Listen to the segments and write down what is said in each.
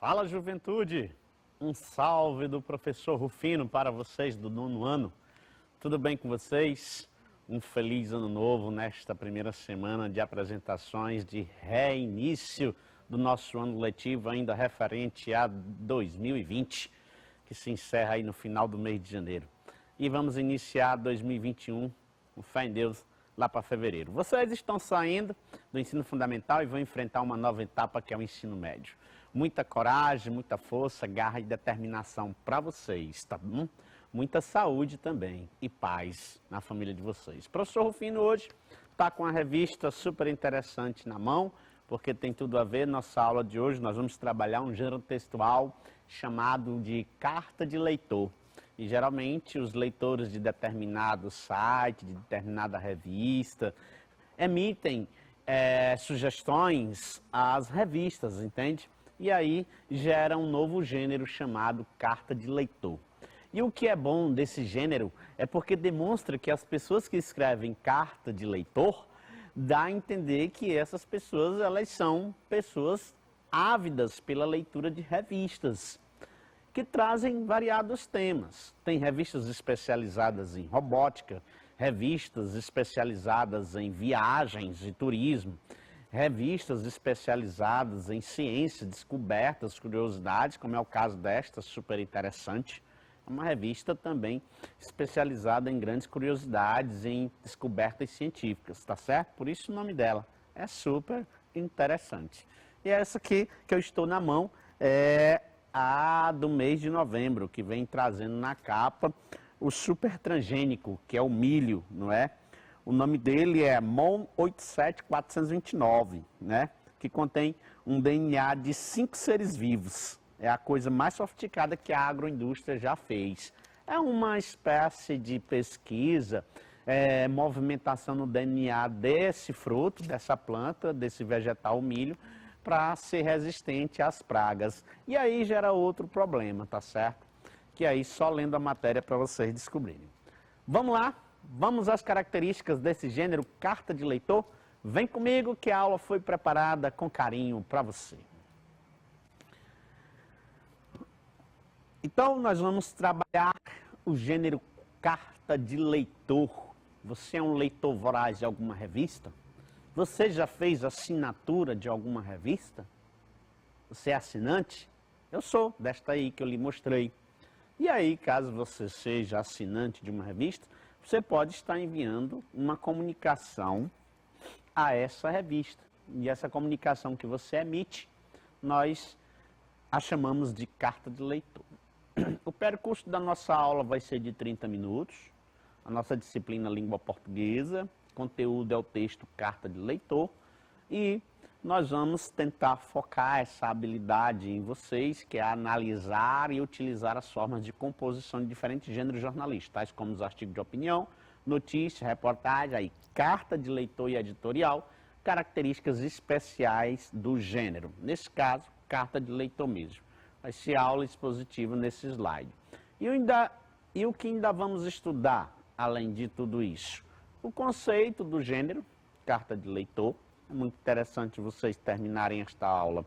Fala, juventude! Um salve do professor Rufino para vocês do 9º ano. Tudo bem com vocês? Um feliz ano novo nesta primeira semana de apresentações de reinício do nosso ano letivo, ainda referente a 2020, que se encerra aí no final do mês de janeiro. E vamos iniciar 2021, com fé em Deus, lá para fevereiro. Vocês estão saindo do ensino fundamental e vão enfrentar uma nova etapa que é o ensino médio. Muita coragem, muita força, garra e determinação para vocês, tá bom? Muita saúde também e paz na família de vocês. O professor Rufino hoje está com uma revista super interessante na mão, porque tem tudo a ver. Nossa aula de hoje nós vamos trabalhar um gênero textual chamado de carta de leitor. E geralmente os leitores de determinado site, de determinada revista, emitem sugestões às revistas, entende? E aí gera um novo gênero chamado carta de leitor. E o que é bom desse gênero é porque demonstra que as pessoas que escrevem carta de leitor dá a entender que essas pessoas elas são pessoas ávidas pela leitura de revistas, que trazem variados temas. Tem revistas especializadas em robótica, revistas especializadas em viagens e turismo, revistas especializadas em ciência, descobertas, curiosidades, como é o caso desta, super interessante. É uma revista também especializada em grandes curiosidades, em descobertas científicas, tá certo? Por isso o nome dela é super interessante. E essa aqui que eu estou na mão é a do mês de novembro, que vem trazendo na capa o super transgênico, que é o milho, não é? O nome dele é MON 87429, né? Que contém um DNA de 5 seres vivos. É a coisa mais sofisticada que a agroindústria já fez. É uma espécie de pesquisa, movimentação no DNA desse fruto, dessa planta, desse vegetal milho, para ser resistente às pragas. E aí gera outro problema, tá certo? Que aí só lendo a matéria para vocês descobrirem. Vamos lá? Vamos às características desse gênero carta de leitor? Vem comigo que a aula foi preparada com carinho para você. Então, nós vamos trabalhar o gênero carta de leitor. Você é um leitor voraz de alguma revista? Você já fez assinatura de alguma revista? Você é assinante? Eu sou, desta aí que eu lhe mostrei. E aí, caso você seja assinante de uma revista, você pode estar enviando uma comunicação a essa revista. E essa comunicação que você emite, nós a chamamos de carta de leitor. O percurso da nossa aula vai ser de 30 minutos. A nossa disciplina língua portuguesa, conteúdo é o texto carta de leitor. E nós vamos tentar focar essa habilidade em vocês, que é analisar e utilizar as formas de composição de diferentes gêneros jornalísticos, tais como os artigos de opinião, notícia, reportagem, aí, carta de leitor e editorial, características especiais do gênero. Nesse caso, carta de leitor mesmo. Vai ser aula expositiva nesse slide. E o que ainda vamos estudar, além de tudo isso? O conceito do gênero, carta de leitor. É muito interessante vocês terminarem esta aula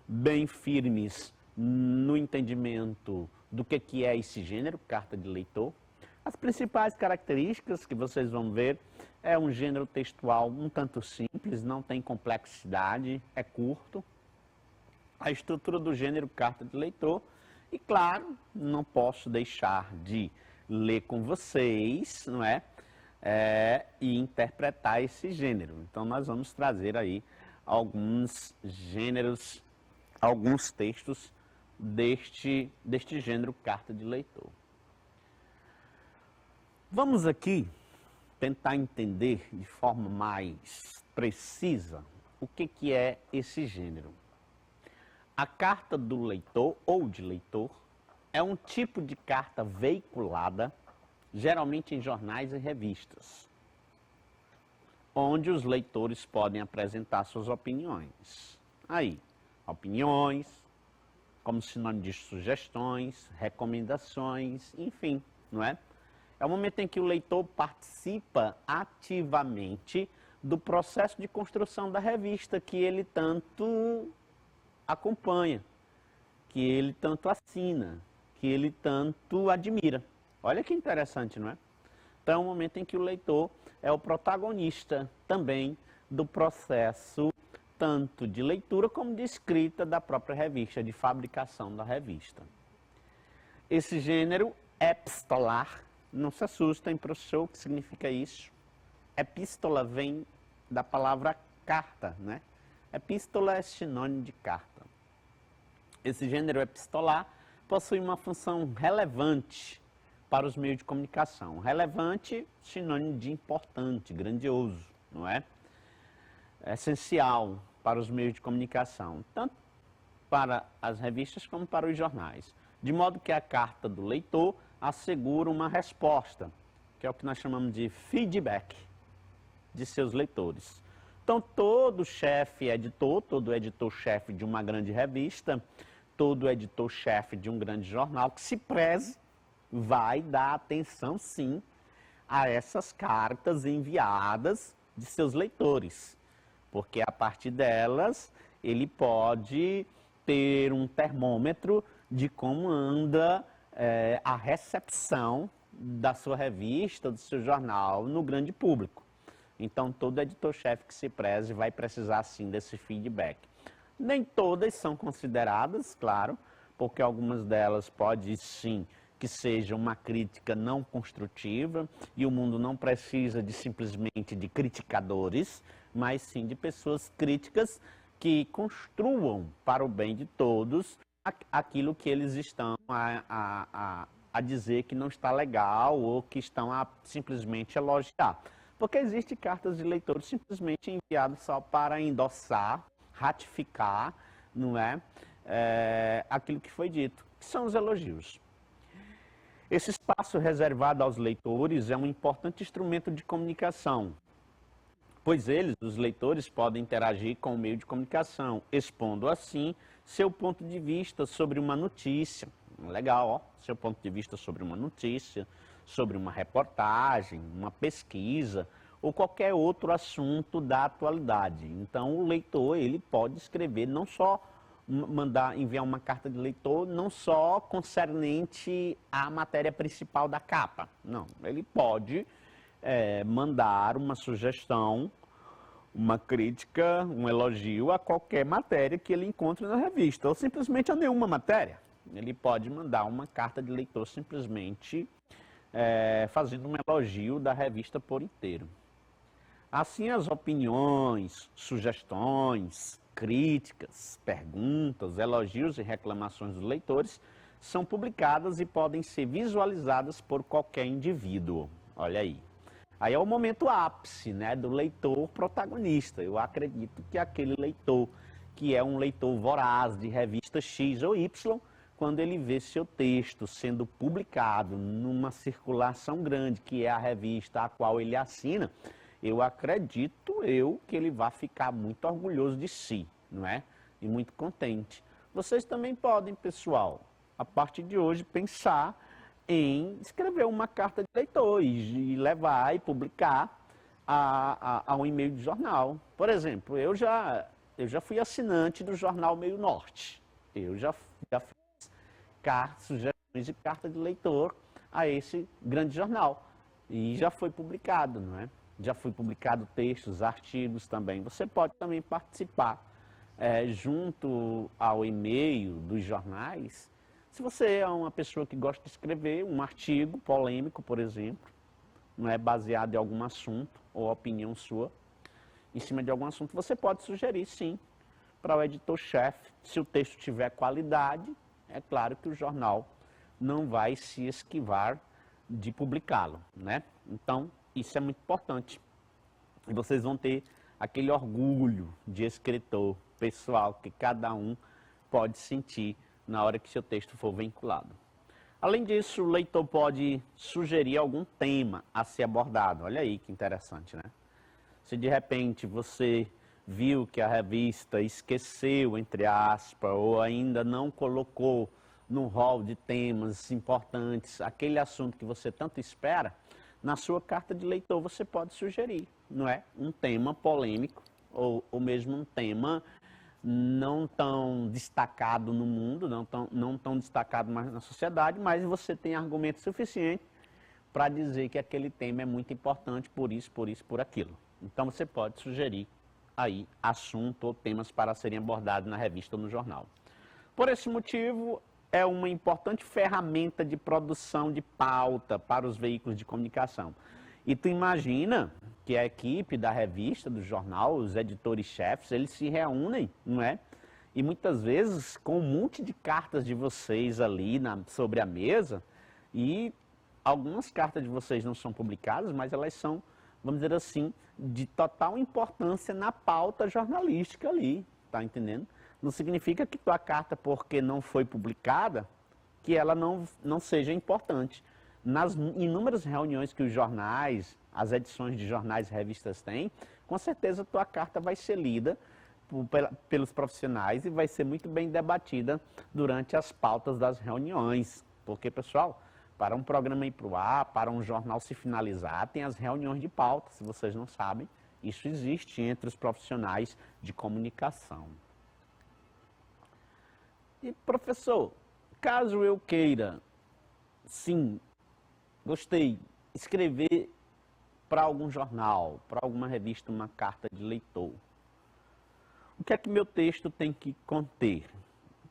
bem firmes no entendimento do que é esse gênero, carta de leitor. As principais características que vocês vão ver é um gênero textual um tanto simples, não tem complexidade, é curto. A estrutura do gênero carta de leitor. E claro, não posso deixar de ler com vocês, não é? E interpretar esse gênero. Então nós vamos trazer aí alguns gêneros, alguns textos deste gênero carta de leitor. Vamos aqui tentar entender de forma mais precisa o que é esse gênero. A carta do leitor ou de leitor é um tipo de carta veiculada geralmente em jornais e revistas, onde os leitores podem apresentar suas opiniões. Aí, opiniões, como sinônimo de sugestões, recomendações, enfim, não é? É o momento em que o leitor participa ativamente do processo de construção da revista que ele tanto acompanha. que ele tanto assina, que ele tanto admira. Olha que interessante, não é? Então é um momento em que o leitor é o protagonista também do processo tanto de leitura como de escrita da própria revista, de fabricação da revista. Esse gênero epistolar, não se assustem, professor, o que significa isso? Epístola vem da palavra carta, né? Epístola é sinônimo de carta. Esse gênero epistolar possui uma função relevante para os meios de comunicação. Relevante, sinônimo de importante, grandioso, não é? Essencial para os meios de comunicação, tanto para as revistas como para os jornais. De modo que a carta do leitor assegura uma resposta, que é o que nós chamamos de feedback de seus leitores. Então, todo chefe editor, todo editor-chefe de uma grande revista, todo editor-chefe de um grande jornal, que se preze, vai dar atenção, sim, a essas cartas enviadas de seus leitores. Porque a partir delas, ele pode ter um termômetro de como anda a recepção da sua revista, do seu jornal no grande público. Então, todo editor-chefe que se preze vai precisar, sim, desse feedback. Nem todas são consideradas, claro, porque algumas delas pode, sim, que seja uma crítica não construtiva, e o mundo não precisa de simplesmente de criticadores, mas sim de pessoas críticas que construam para o bem de todos aquilo que eles estão a dizer que não está legal ou que estão a simplesmente elogiar. Porque existem cartas de leitores simplesmente enviadas só para endossar, ratificar, não é? Aquilo que foi dito, que são os elogios. Esse espaço reservado aos leitores é um importante instrumento de comunicação, pois eles, os leitores, podem interagir com o meio de comunicação, expondo assim seu ponto de vista sobre uma notícia. Legal, ó, seu ponto de vista sobre uma notícia, sobre uma reportagem, uma pesquisa ou qualquer outro assunto da atualidade. Então, o leitor, ele pode escrever, não só enviar uma carta de leitor, não só concernente à matéria principal da capa. Não, ele pode mandar uma sugestão, uma crítica, um elogio a qualquer matéria que ele encontre na revista, ou simplesmente a nenhuma matéria. Ele pode mandar uma carta de leitor simplesmente fazendo um elogio da revista por inteiro. Assim, as opiniões, sugestões, críticas, perguntas, elogios e reclamações dos leitores são publicadas e podem ser visualizadas por qualquer indivíduo. Olha aí. Aí é o momento ápice, né, do leitor protagonista. Eu acredito que aquele leitor que é um leitor voraz de revista X ou Y, quando ele vê seu texto sendo publicado numa circulação grande, que é a revista a qual ele assina, eu acredito que ele vai ficar muito orgulhoso de si, não é? E muito contente. Vocês também podem, pessoal, a partir de hoje, pensar em escrever uma carta de leitor e levar e publicar a um e-mail de jornal. Por exemplo, eu já fui assinante do jornal Meio Norte. Eu já fiz sugestões de carta de leitor a esse grande jornal. E já foi publicado, não é? Já foi publicado textos, artigos também. Você pode também participar junto ao e-mail dos jornais. Se você é uma pessoa que gosta de escrever um artigo polêmico, por exemplo, não é baseado em algum assunto ou opinião sua, em cima de algum assunto, você pode sugerir, sim, para o editor-chefe. Se o texto tiver qualidade, é claro que o jornal não vai se esquivar de publicá-lo, né? Então, isso é muito importante. E vocês vão ter aquele orgulho de escritor pessoal que cada um pode sentir na hora que seu texto for vinculado. Além disso, o leitor pode sugerir algum tema a ser abordado. Olha aí que interessante, né? Se de repente você viu que a revista esqueceu, entre aspas, ou ainda não colocou no rol de temas importantes aquele assunto que você tanto espera, na sua carta de leitor você pode sugerir, não é? Um tema polêmico ou mesmo um tema não tão destacado no mundo, não tão destacado mais na sociedade, mas você tem argumento suficiente para dizer que aquele tema é muito importante por isso, por aquilo. Então você pode sugerir aí assunto ou temas para serem abordados na revista ou no jornal. Por esse motivo, é uma importante ferramenta de produção de pauta para os veículos de comunicação. E tu imagina que a equipe da revista, do jornal, os editores-chefes, eles se reúnem, não é? E muitas vezes com um monte de cartas de vocês ali sobre a mesa, e algumas cartas de vocês não são publicadas, mas elas são, vamos dizer assim, de total importância na pauta jornalística ali, tá entendendo? Não significa que tua carta, porque não foi publicada, que ela não seja importante. Nas inúmeras reuniões que os jornais, as edições de jornais e revistas têm, com certeza tua carta vai ser lida pelos profissionais e vai ser muito bem debatida durante as pautas das reuniões. Porque, pessoal, para um programa ir para o ar, para um jornal se finalizar, tem as reuniões de pauta, se vocês não sabem. Isso existe entre os profissionais de comunicação. E, professor, caso eu queira, sim, gostei, escrever para algum jornal, para alguma revista, uma carta de leitor, o que é que meu texto tem que conter?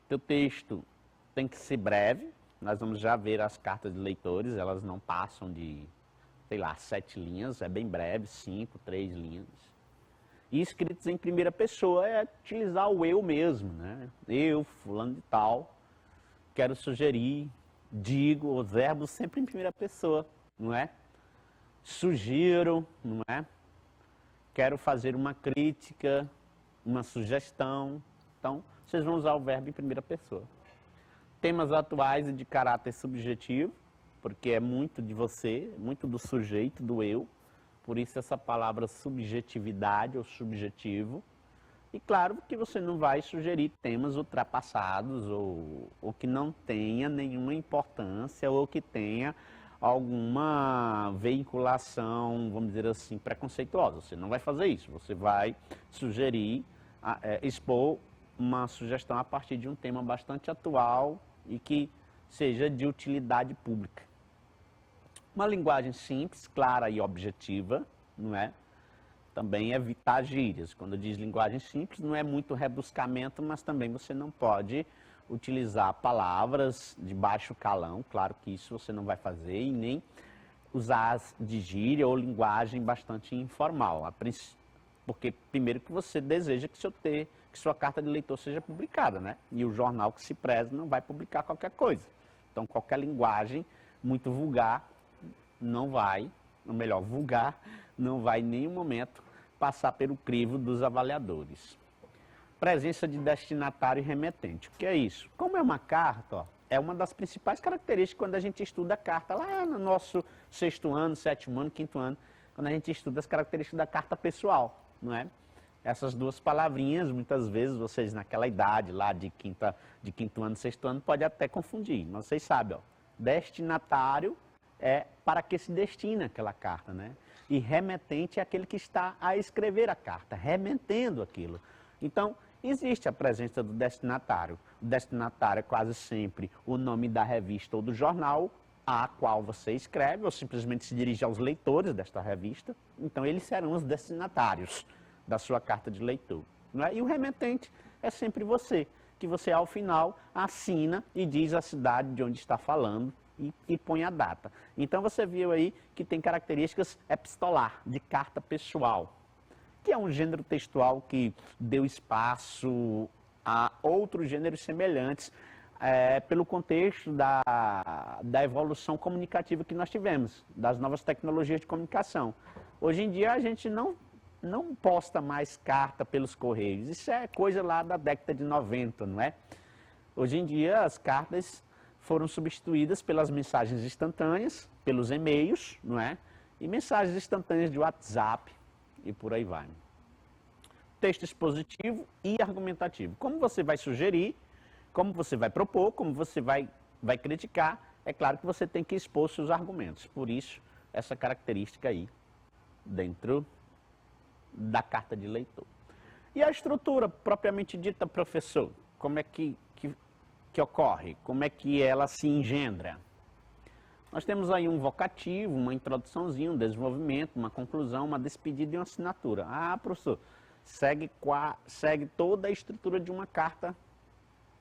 Teu texto tem que ser breve, nós vamos já ver as cartas de leitores, elas não passam de, sei lá, 7 linhas, é bem breve, 5, 3 linhas. E escritos em primeira pessoa é utilizar o eu mesmo, né? Eu, fulano de tal, quero sugerir, digo, os verbos sempre em primeira pessoa, não é? Sugiro, não é? Quero fazer uma crítica, uma sugestão. Então, vocês vão usar o verbo em primeira pessoa. Temas atuais e de caráter subjetivo, porque é muito de você, muito do sujeito, do eu. Por isso essa palavra subjetividade ou subjetivo. E claro que você não vai sugerir temas ultrapassados ou que não tenha nenhuma importância ou que tenha alguma veiculação, vamos dizer assim, preconceituosa. Você não vai fazer isso. Você vai sugerir, expor uma sugestão a partir de um tema bastante atual e que seja de utilidade pública. Uma linguagem simples, clara e objetiva, não é? Também evitar gírias. Quando diz linguagem simples, não é muito rebuscamento, mas também você não pode utilizar palavras de baixo calão, claro que isso você não vai fazer, e nem usar de gíria ou linguagem bastante informal. Porque primeiro que você deseja que sua carta de leitor seja publicada, né? E o jornal que se preze não vai publicar qualquer coisa. Então qualquer linguagem muito vulgar não vai, ou melhor, vulgar, não vai em nenhum momento passar pelo crivo dos avaliadores. Presença de destinatário e remetente. O que é isso? Como é uma carta, ó, é uma das principais características quando a gente estuda a carta, lá no nosso 6º ano, 7º ano, 5º ano, quando a gente estuda as características da carta pessoal, não é? Essas duas palavrinhas, muitas vezes, vocês naquela idade lá de 5º ano, 6º ano, pode até confundir, mas vocês sabem, ó, destinatário é para que se destina aquela carta, né? E remetente é aquele que está a escrever a carta, remetendo aquilo. Então, existe a presença do destinatário. O destinatário é quase sempre o nome da revista ou do jornal a qual você escreve, ou simplesmente se dirige aos leitores desta revista. Então, eles serão os destinatários da sua carta de leitor, não é? E o remetente é sempre você, que você, ao final, assina e diz a cidade de onde está falando, e põe a data. Então você viu aí que tem características epistolar, de carta pessoal, que é um gênero textual que deu espaço a outros gêneros semelhantes pelo contexto da evolução comunicativa que nós tivemos, das novas tecnologias de comunicação. Hoje em dia a gente não posta mais carta pelos correios, isso é coisa lá da década de 90, não é? Hoje em dia as cartas foram substituídas pelas mensagens instantâneas, pelos e-mails, não é? E mensagens instantâneas de WhatsApp e por aí vai. Texto expositivo e argumentativo. Como você vai sugerir, como você vai propor, como você vai criticar, é claro que você tem que expor seus argumentos. Por isso, essa característica aí, dentro da carta de leitor. E a estrutura propriamente dita, professor, como é que ocorre? Como é que ela se engendra? Nós temos aí um vocativo, uma introduçãozinha, um desenvolvimento, uma conclusão, uma despedida e uma assinatura. Ah, professor, segue toda a estrutura de uma carta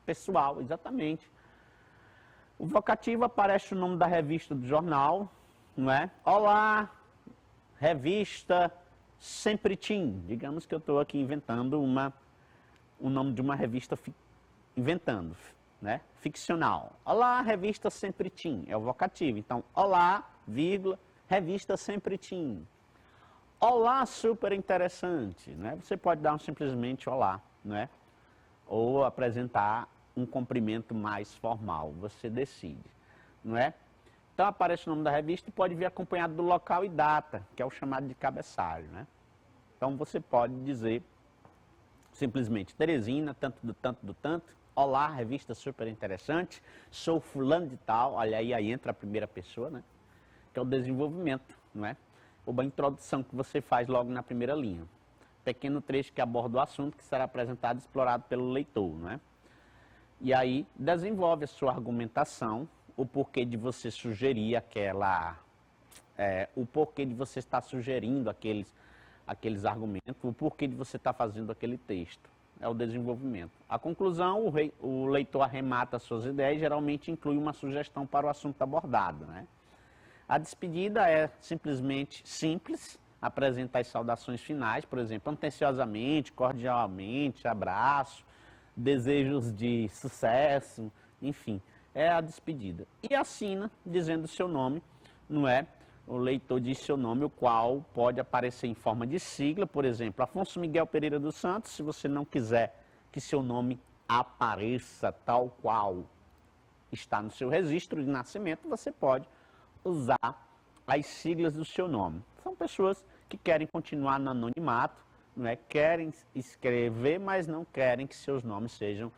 pessoal, exatamente. O vocativo aparece o nome da revista do jornal, não é? Olá, revista Sempre Tim. Digamos que eu estou aqui inventando o nome de uma revista, inventando, né? Ficcional. Olá, revista Sempre Tim. É o vocativo. Então, olá, vírgula, revista Sempre Tim. Olá, super interessante, né? Você pode dar simplesmente olá, né? Ou apresentar um cumprimento mais formal, você decide, não é? Então aparece o nome da revista e pode vir acompanhado do local e data, que é o chamado de cabeçalho, né? Então você pode dizer simplesmente Teresina, tanto do tanto, olá, revista super interessante, sou fulano de tal, olha aí entra a primeira pessoa, né? Que é o desenvolvimento, não é? Ou a introdução que você faz logo na primeira linha. Pequeno trecho que aborda o assunto que será apresentado e explorado pelo leitor, não é? E aí desenvolve a sua argumentação, o porquê de você sugerir o porquê de você estar sugerindo aqueles argumentos, o porquê de você estar fazendo aquele texto. É o desenvolvimento. A conclusão, o leitor arremata suas ideias, geralmente inclui uma sugestão para o assunto abordado, né? A despedida é simplesmente simples, apresenta as saudações finais, por exemplo, atenciosamente, cordialmente, abraço, desejos de sucesso, enfim, é a despedida. E assina dizendo o seu nome, não é? O leitor diz seu nome, o qual pode aparecer em forma de sigla, por exemplo, Afonso Miguel Pereira dos Santos. Se você não quiser que seu nome apareça tal qual está no seu registro de nascimento, você pode usar as siglas do seu nome. São pessoas que querem continuar no anonimato, não é? Querem escrever, mas não querem que seus nomes sejam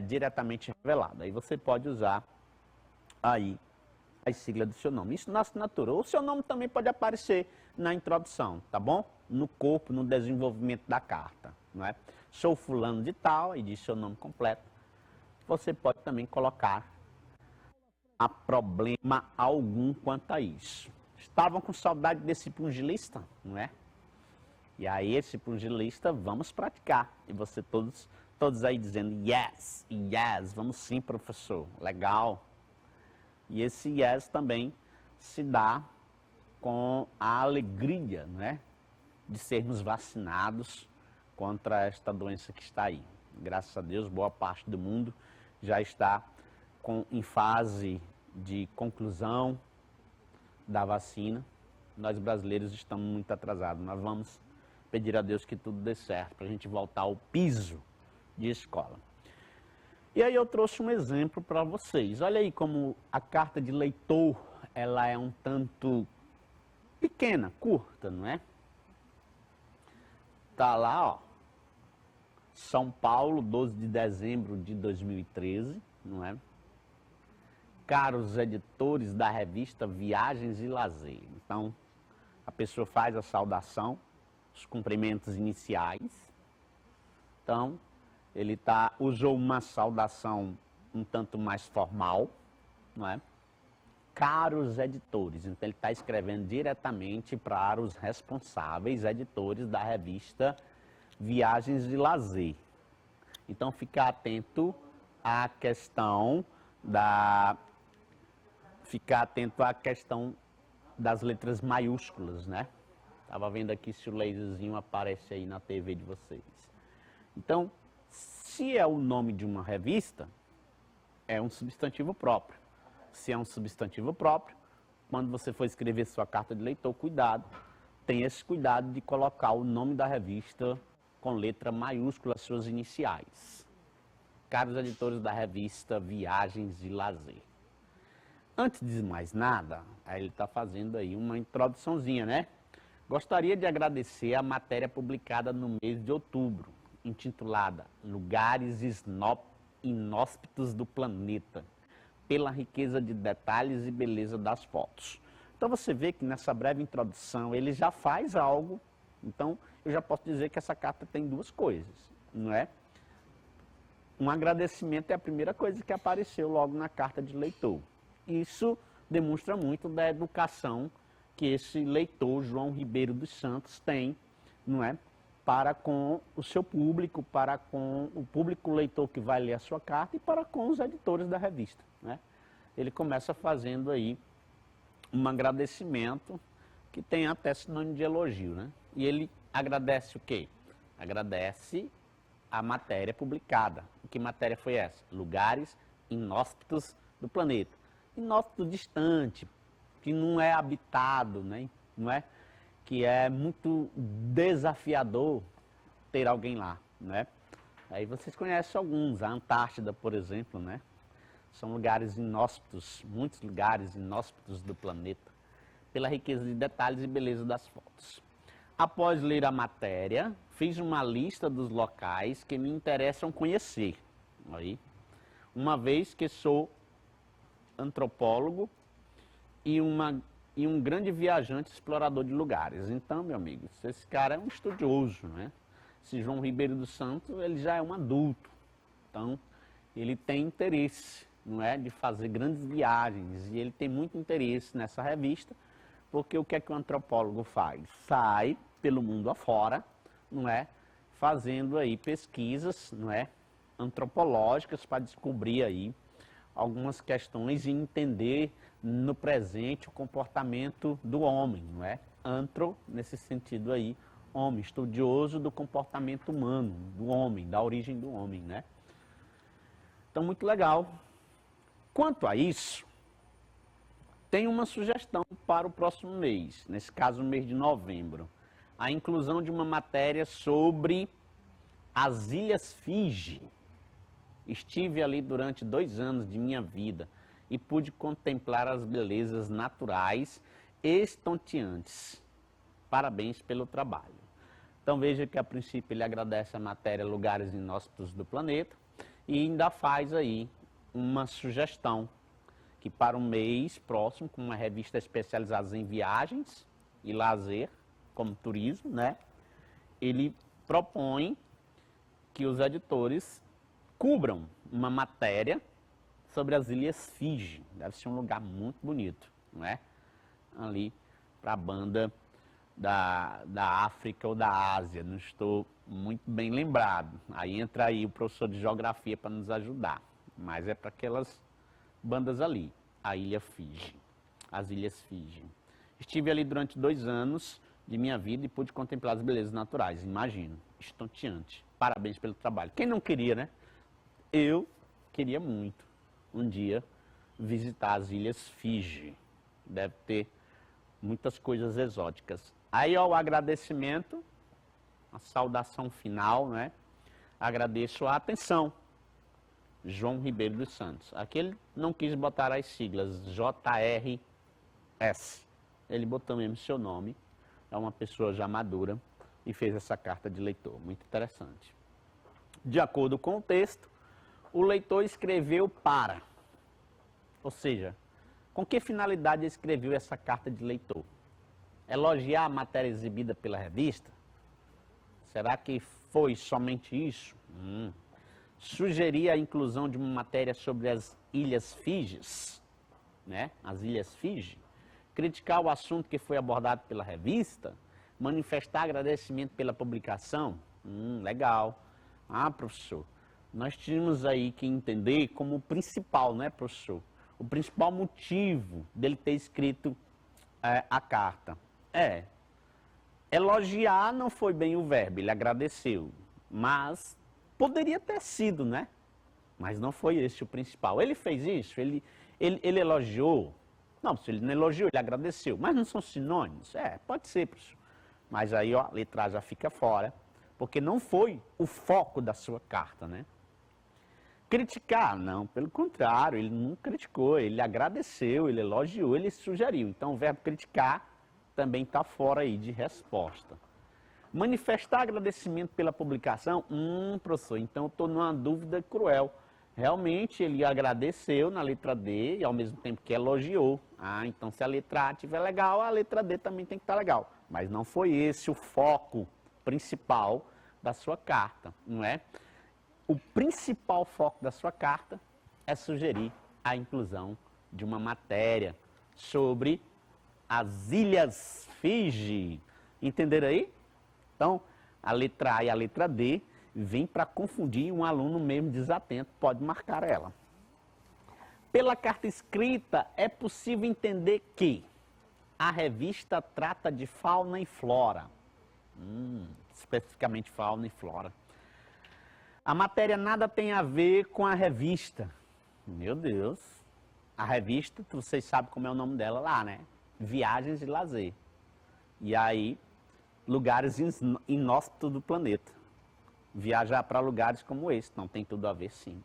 diretamente revelados. Aí você pode usar aí as siglas do seu nome. Isso na assinatura. O seu nome também pode aparecer na introdução, tá bom? No corpo, no desenvolvimento da carta, não é? Sou fulano de tal, e diz seu nome completo. Você pode também colocar a problema algum quanto a isso. Estavam com saudade desse pugilista, não é? E aí esse pugilista, vamos praticar. E você todos aí dizendo yes, yes, vamos sim, professor, legal. E esse yes também se dá com a alegria, né, de sermos vacinados contra esta doença que está aí. Graças a Deus, boa parte do mundo já está em fase de conclusão da vacina. Nós brasileiros estamos muito atrasados. Nós vamos pedir a Deus que tudo dê certo, para a gente voltar ao piso de escola. E aí eu trouxe um exemplo para vocês. Olha aí como a carta de leitor, ela é um tanto pequena, curta, não é? Tá lá, ó. São Paulo, 12 de dezembro de 2013, não é? Caros editores da revista Viagens e Lazer. Então, a pessoa faz a saudação, os cumprimentos iniciais. Então, ele usou uma saudação um tanto mais formal, não é? Caros editores. Então, ele está escrevendo diretamente para os responsáveis editores da revista Viagens e Lazer. Então, fica atento à questão das letras maiúsculas, né? Estava vendo aqui se o laserzinho aparece aí na TV de vocês. Então, se é o nome de uma revista, é um substantivo próprio. Se é um substantivo próprio, quando você for escrever sua carta de leitor, cuidado. Tenha esse cuidado de colocar o nome da revista com letra maiúscula, suas iniciais. Caros editores da revista Viagens e Lazer. Antes de mais nada, aí ele está fazendo aí uma introduçãozinha, né? Gostaria de agradecer a matéria publicada no mês de outubro, intitulada Lugares Inóspitos do Planeta, pela riqueza de detalhes e beleza das fotos. Então você vê que nessa breve introdução ele já faz algo Então, eu já posso dizer que essa carta tem duas coisas, não é? Um agradecimento é a primeira coisa que apareceu logo na carta de leitor. Isso demonstra muito da educação que esse leitor, João Ribeiro dos Santos, tem, não é? Para com o seu público, para com o público leitor que vai ler a sua carta e para com os editores da revista, né? Ele começa fazendo aí um agradecimento que tem até sinônimo de elogio, né? E ele agradece o quê? Agradece a matéria publicada. Que matéria foi essa? Lugares inóspitos do planeta. Inóspito distante, que não é habitado, né? Não é? Que é muito desafiador ter alguém lá, né? Aí vocês conhecem alguns, a Antártida, por exemplo, né? São lugares inóspitos, muitos lugares inóspitos do planeta, pela riqueza de detalhes e beleza das fotos. Após ler a matéria, fiz uma lista dos locais que me interessam conhecer, aí, uma vez que sou antropólogo e um grande viajante explorador de lugares. Então, meu amigo, esse cara é um estudioso, né? Esse João Ribeiro dos Santos, ele já é um adulto. Então, ele tem interesse, não é, de fazer grandes viagens. E ele tem muito interesse nessa revista, porque o que é que o antropólogo faz? Sai pelo mundo afora, não é, fazendo aí pesquisas, não é, antropológicas para descobrir aí algumas questões e entender no presente o comportamento do homem, não é? Antro, nesse sentido aí, homem, estudioso do comportamento humano, do homem, da origem do homem, né? Então, muito legal. Quanto a isso, tem uma sugestão para o próximo mês, nesse caso, o mês de novembro. A inclusão de uma matéria sobre as Ilhas Fiji. Estive ali durante 2 anos de minha vida e pude contemplar as belezas naturais estonteantes. Parabéns pelo trabalho. Então veja que a princípio ele agradece a matéria Lugares Inóspitos do Planeta e ainda faz aí uma sugestão que para o mês próximo, com uma revista especializada em viagens e lazer, como turismo, né? Ele propõe que os editores cubram uma matéria sobre as Ilhas Fiji. Deve ser um lugar muito bonito, não é? Ali para a banda da África ou da Ásia, não estou muito bem lembrado. Aí entra aí o professor de geografia para nos ajudar. Mas é para aquelas bandas ali, a Ilha Fiji, as Ilhas Fiji. Estive ali durante 2 anos de minha vida e pude contemplar as belezas naturais, imagino, estonteante. Parabéns pelo trabalho. Quem não queria, né? Eu queria muito um dia visitar as Ilhas Fiji. Deve ter muitas coisas exóticas. Aí, ó, o agradecimento, a saudação final, né? Agradeço a atenção. João Ribeiro dos Santos. Aqui ele não quis botar as siglas JRS. Ele botou mesmo seu nome. É uma pessoa já madura e fez essa carta de leitor. Muito interessante. De acordo com o texto, o leitor escreveu para. Ou seja, com que finalidade ele escreveu essa carta de leitor? Elogiar a matéria exibida pela revista? Será que foi somente isso? Sugerir a inclusão de uma matéria sobre as Ilhas Fijis, né? As Ilhas Fiji. Criticar o assunto que foi abordado pela revista? Manifestar agradecimento pela publicação? Legal. Ah, professor, nós tínhamos aí que entender como o principal, né, professor? O principal motivo dele ter escrito a carta. Elogiar não foi bem o verbo, ele agradeceu, mas poderia ter sido, né? Mas não foi esse o principal. Ele fez isso, ele elogiou. Não, se ele não elogiou, ele agradeceu. Mas não são sinônimos? Pode ser, professor. Mas aí, ó, a letra A já fica fora, porque não foi o foco da sua carta, né? Criticar? Não, pelo contrário, ele não criticou, ele agradeceu, ele elogiou, ele sugeriu. Então, o verbo criticar também está fora aí de resposta. Manifestar agradecimento pela publicação? Professor, então eu estou numa dúvida cruel. Realmente ele agradeceu na letra D e ao mesmo tempo que elogiou. Então se a letra A estiver legal, a letra D também tem que estar legal. mas não foi esse o foco principal da sua carta, não é? O principal foco da sua carta é sugerir a inclusão de uma matéria sobre as Ilhas Fiji. Entenderam aí? Então, a letra A e a letra D vêm para confundir um aluno mesmo desatento, pode marcar ela. Pela carta escrita, é possível entender que a revista trata de fauna e flora. Especificamente fauna e flora. A matéria nada tem a ver com a revista. Meu Deus. A revista, vocês sabem como é o nome dela lá, né? Viagens e Lazer. E aí, lugares inóspitos do planeta. Viajar para lugares como esse, não tem tudo a ver, sim.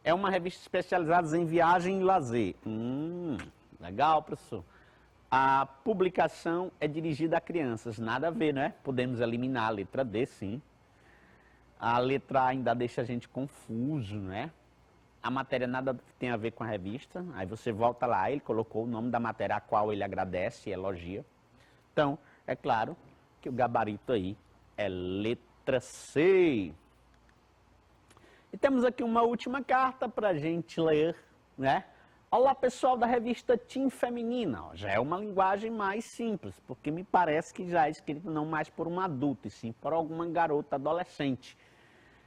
É uma revista especializada em viagem e lazer. Legal, professor. A publicação é dirigida a crianças, nada a ver, né? Podemos eliminar a letra D, sim. A letra A ainda deixa a gente confuso, né? A matéria nada tem a ver com a revista. Aí você volta lá, ele colocou o nome da matéria a qual ele agradece e elogia. Então, é claro que o gabarito aí é letra C. E temos aqui uma última carta para a gente ler, né? Olá, pessoal da revista Teen Feminina. Já é uma linguagem mais simples, porque me parece que já é escrito não mais por um adulto, e sim por alguma garota adolescente.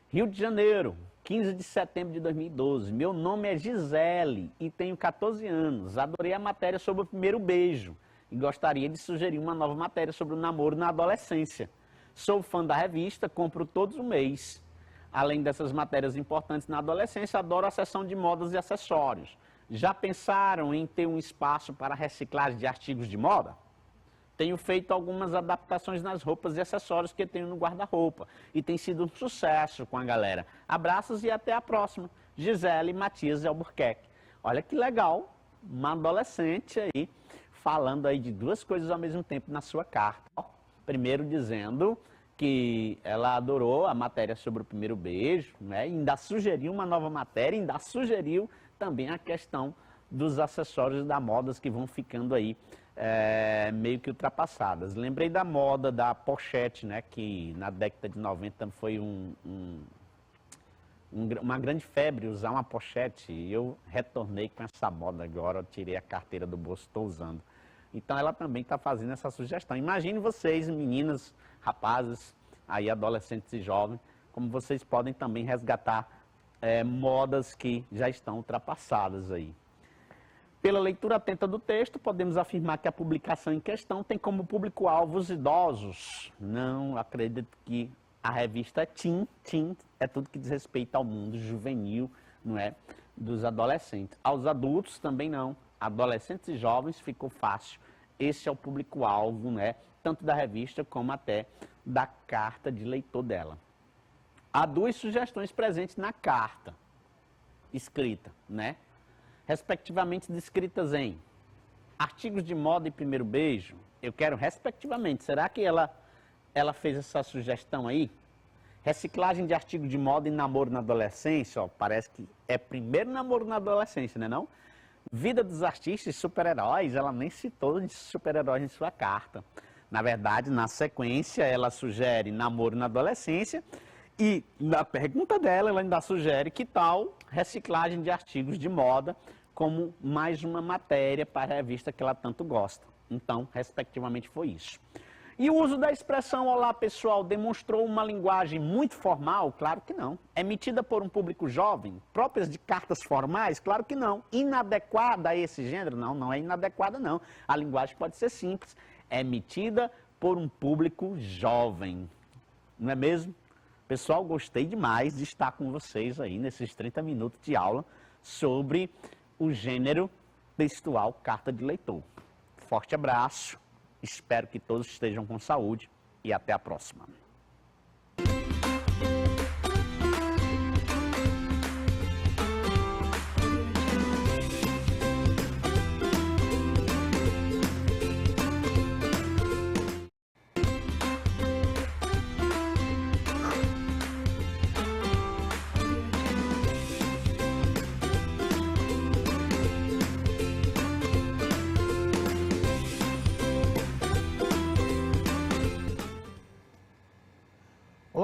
Rio de Janeiro, 15 de setembro de 2012. Meu nome é Gisele e tenho 14 anos. Adorei a matéria sobre o primeiro beijo e gostaria de sugerir uma nova matéria sobre o namoro na adolescência. Sou fã da revista, compro todos os mês. Além dessas matérias importantes na adolescência, adoro a seção de modas e acessórios. Já pensaram em ter um espaço para reciclagem de artigos de moda? Tenho feito algumas adaptações nas roupas e acessórios que tenho no guarda-roupa e tem sido um sucesso com a galera. Abraços e até a próxima. Gisele Matias de Albuquerque. Olha que legal, uma adolescente aí falando aí de duas coisas ao mesmo tempo na sua carta. Primeiro dizendo que ela adorou a matéria sobre o primeiro beijo, né? E ainda sugeriu uma nova matéria, ainda sugeriu também a questão dos acessórios da moda que vão ficando aí meio que ultrapassadas. Lembrei da moda da pochete, né, que na década de 90 foi uma grande febre usar uma pochete, e eu retornei com essa moda agora, eu tirei a carteira do bolso, estou usando. Então ela também está fazendo essa sugestão. Imagine vocês, meninas, rapazes, aí adolescentes e jovens, como vocês podem também resgatar modas que já estão ultrapassadas aí. Pela leitura atenta do texto, podemos afirmar que a publicação em questão tem como público-alvo os idosos. Não acredito que a revista Teen é tudo que diz respeito ao mundo juvenil, não é? Dos adolescentes. Aos adultos também não. Adolescentes e jovens ficou fácil. Esse é o público-alvo, né? Tanto da revista como até da carta de leitor dela. Há duas sugestões presentes na carta escrita, né? Respectivamente descritas em artigos de moda e primeiro beijo. Eu quero respectivamente. Será que ela fez essa sugestão aí? Reciclagem de artigos de moda e namoro na adolescência. Ó, parece que é primeiro namoro na adolescência, né não? Vida dos artistas e super-heróis. Ela nem citou de super-heróis em sua carta. Na verdade, na sequência, ela sugere namoro na adolescência. E na pergunta dela, ela ainda sugere que tal reciclagem de artigos de moda como mais uma matéria para a revista que ela tanto gosta. Então, respectivamente, foi isso. E o uso da expressão olá pessoal demonstrou uma linguagem muito formal? Claro que não. Emitida por um público jovem? Próprias de cartas formais? Claro que não. Inadequada a esse gênero? Não, não é inadequada não. A linguagem pode ser simples. Emitida por um público jovem. Não é mesmo? Pessoal, gostei demais de estar com vocês aí nesses 30 minutos de aula sobre o gênero textual carta de leitor. Forte abraço, espero que todos estejam com saúde e até a próxima.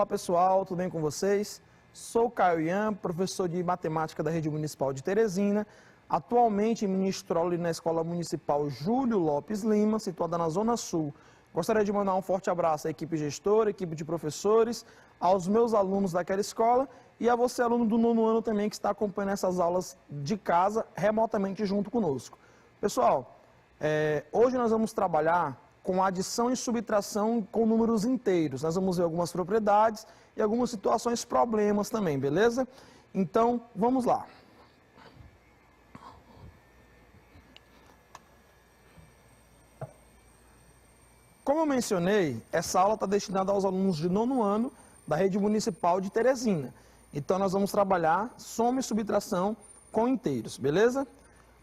Olá pessoal, tudo bem com vocês? Sou Caio Ian, professor de matemática da Rede Municipal de Teresina. Atualmente ministro aula na Escola Municipal Júlio Lopes Lima, situada na Zona Sul. Gostaria de mandar um forte abraço à equipe gestora, equipe de professores, aos meus alunos daquela escola e a você, aluno do 9º ano também, que está acompanhando essas aulas de casa, remotamente junto conosco. Pessoal, hoje nós vamos trabalhar com adição e subtração com números inteiros. Nós vamos ver algumas propriedades e algumas situações, problemas também, beleza? Então, vamos lá. Como eu mencionei, essa aula está destinada aos alunos de 9º ano da Rede Municipal de Teresina. Então, nós vamos trabalhar soma e subtração com inteiros, beleza?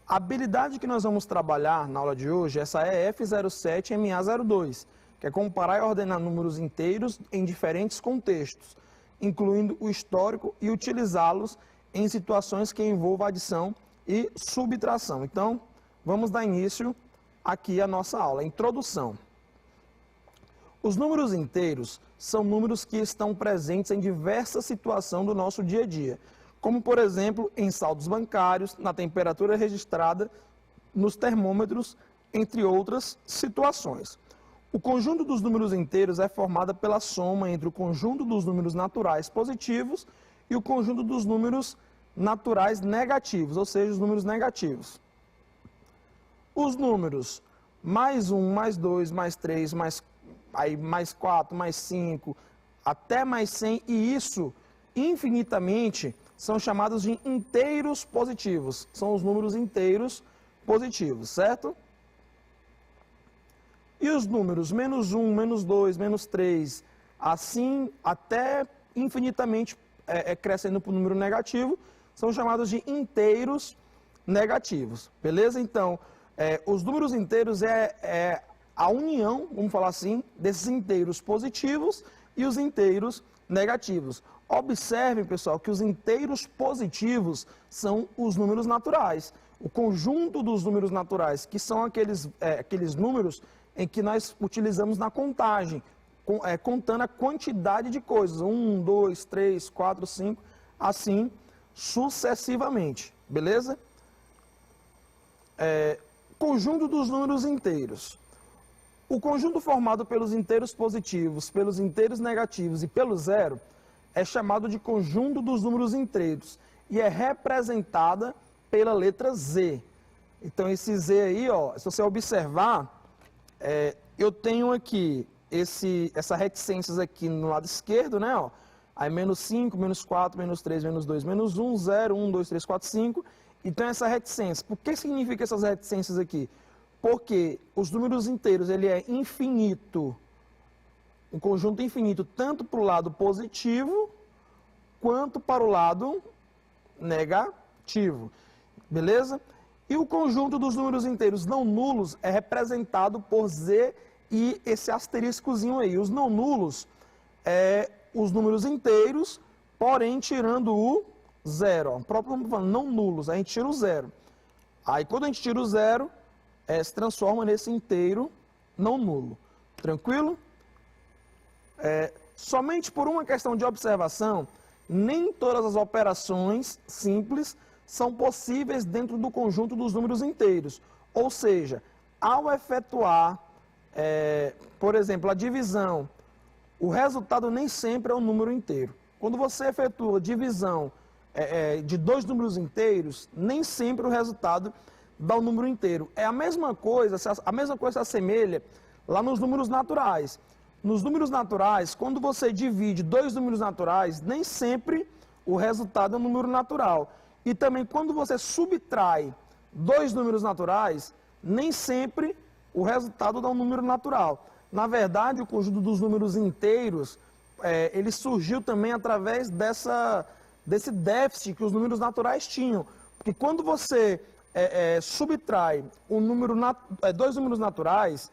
A habilidade que nós vamos trabalhar na aula de hoje é essa EF07MA02, que é comparar e ordenar números inteiros em diferentes contextos, incluindo o histórico e utilizá-los em situações que envolvam adição e subtração. Então, vamos dar início aqui à nossa aula, introdução. Os números inteiros são números que estão presentes em diversas situações do nosso dia a dia, como, por exemplo, em saldos bancários, na temperatura registrada, nos termômetros, entre outras situações. O conjunto dos números inteiros é formado pela soma entre o conjunto dos números naturais positivos e o conjunto dos números naturais negativos, ou seja, os números negativos. Os números mais 1, mais 2, mais 3, mais 4, mais 5, até mais 100, e isso infinitamente, são chamados de inteiros positivos. São os números inteiros positivos, certo? E os números menos 1, menos 2, menos 3, assim até infinitamente crescendo para o número negativo, são chamados de inteiros negativos, beleza? Então, os números inteiros é a união, vamos falar assim, desses inteiros positivos e os inteiros negativos. Observem, pessoal, que os inteiros positivos são os números naturais. O conjunto dos números naturais, que são aqueles números em que nós utilizamos na contagem, contando a quantidade de coisas. 1, 2, 3, 4, 5, assim sucessivamente. Beleza? Conjunto dos números inteiros. O conjunto formado pelos inteiros positivos, pelos inteiros negativos e pelo zero é chamado de conjunto dos números inteiros e é representada pela letra Z. Então, esse Z aí, ó, se você observar, eu tenho aqui essa reticências aqui no lado esquerdo, né? Ó, aí menos 5, menos 4, menos 3, menos 2, menos 1, 0, 1, 2, 3, 4, 5. Então, essa reticência. Por que significa essas reticências aqui? Porque os números inteiros, ele é infinito, um conjunto infinito, tanto para o lado positivo, quanto para o lado negativo, beleza? E o conjunto dos números inteiros não nulos é representado por Z e esse asteriscozinho aí. Os não nulos os números inteiros, porém tirando o zero. Ó. O próprio nome falando não nulos, a gente tira o zero. Aí quando a gente tira o zero, se transforma nesse inteiro não nulo. Tranquilo? Somente por uma questão de observação, nem todas as operações simples são possíveis dentro do conjunto dos números inteiros. Ou seja, ao efetuar, por exemplo, a divisão, o resultado nem sempre é um número inteiro. Quando você efetua divisão de dois números inteiros, nem sempre o resultado dá um número inteiro. A mesma coisa se assemelha lá nos números naturais. Nos números naturais, quando você divide dois números naturais, nem sempre o resultado é um número natural. E também quando você subtrai dois números naturais, nem sempre o resultado dá um número natural. Na verdade, o conjunto dos números inteiros, ele surgiu também através desse déficit que os números naturais tinham. Porque quando você subtrai dois números naturais,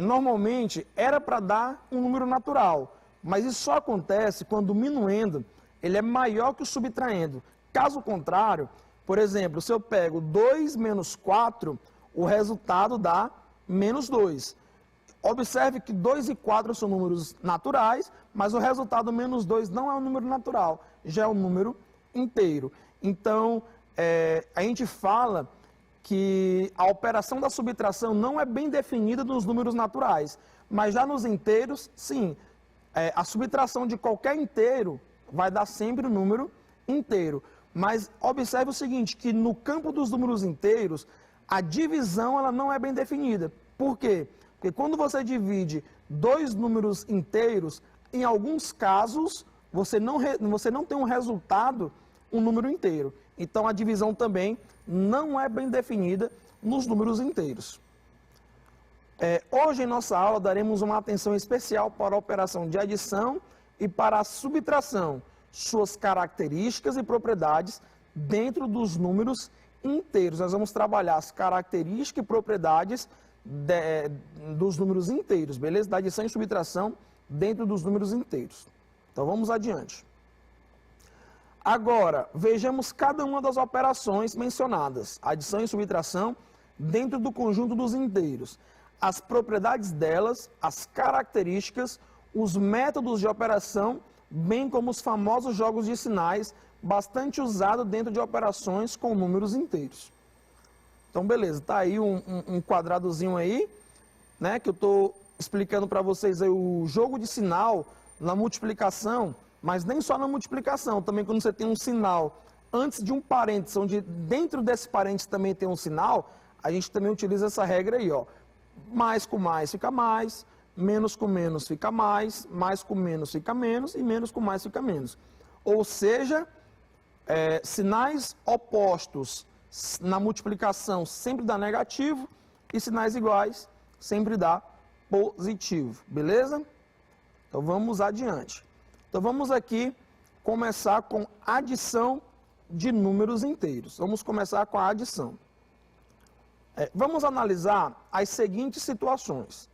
normalmente era para dar um número natural, mas isso só acontece quando o minuendo ele é maior que o subtraindo. Caso contrário, por exemplo, se eu pego 2 menos 4, o resultado dá menos 2. Observe que 2 e 4 são números naturais, mas o resultado menos 2 não é um número natural, já é um número inteiro. Então, a gente fala que a operação da subtração não é bem definida nos números naturais, mas já nos inteiros, sim. A subtração de qualquer inteiro vai dar sempre o número inteiro. Mas observe o seguinte, que no campo dos números inteiros, a divisão ela não é bem definida. Por quê? Porque quando você divide dois números inteiros, em alguns casos, você não tem um resultado, um número inteiro. Então, a divisão também não é bem definida nos números inteiros. Hoje, em nossa aula, daremos uma atenção especial para a operação de adição e para a subtração, suas características e propriedades dentro dos números inteiros. Nós vamos trabalhar as características e propriedades dos números inteiros, beleza? Da adição e subtração dentro dos números inteiros. Então, vamos adiante. Agora, vejamos cada uma das operações mencionadas, adição e subtração, dentro do conjunto dos inteiros. As propriedades delas, as características, os métodos de operação, bem como os famosos jogos de sinais, bastante usados dentro de operações com números inteiros. Então, beleza, tá aí um quadradozinho aí, né, que eu estou explicando para vocês aí o jogo de sinal na multiplicação, mas nem só na multiplicação, também quando você tem um sinal antes de um parênteses, onde dentro desse parênteses também tem um sinal, a gente também utiliza essa regra aí, ó. Mais com mais fica mais, menos com menos fica mais com menos fica menos e menos com mais fica menos. Ou seja, sinais opostos na multiplicação sempre dá negativo e sinais iguais sempre dá positivo, beleza? Então vamos adiante. Então vamos aqui começar com adição de números inteiros. Vamos começar com a adição. Vamos analisar as seguintes situações.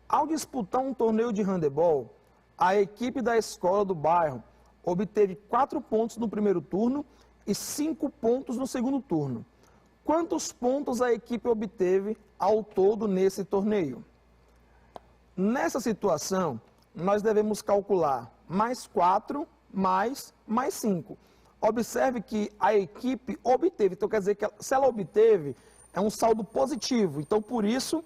Ao disputar um torneio de handebol, a equipe da escola do bairro obteve 4 pontos no primeiro turno e 5 pontos no segundo turno. Quantos pontos a equipe obteve ao todo nesse torneio? Nessa situação, nós devemos calcular mais 4 mais 5. Observe que a equipe obteve, então quer dizer que se ela obteve, é um saldo positivo. Então, por isso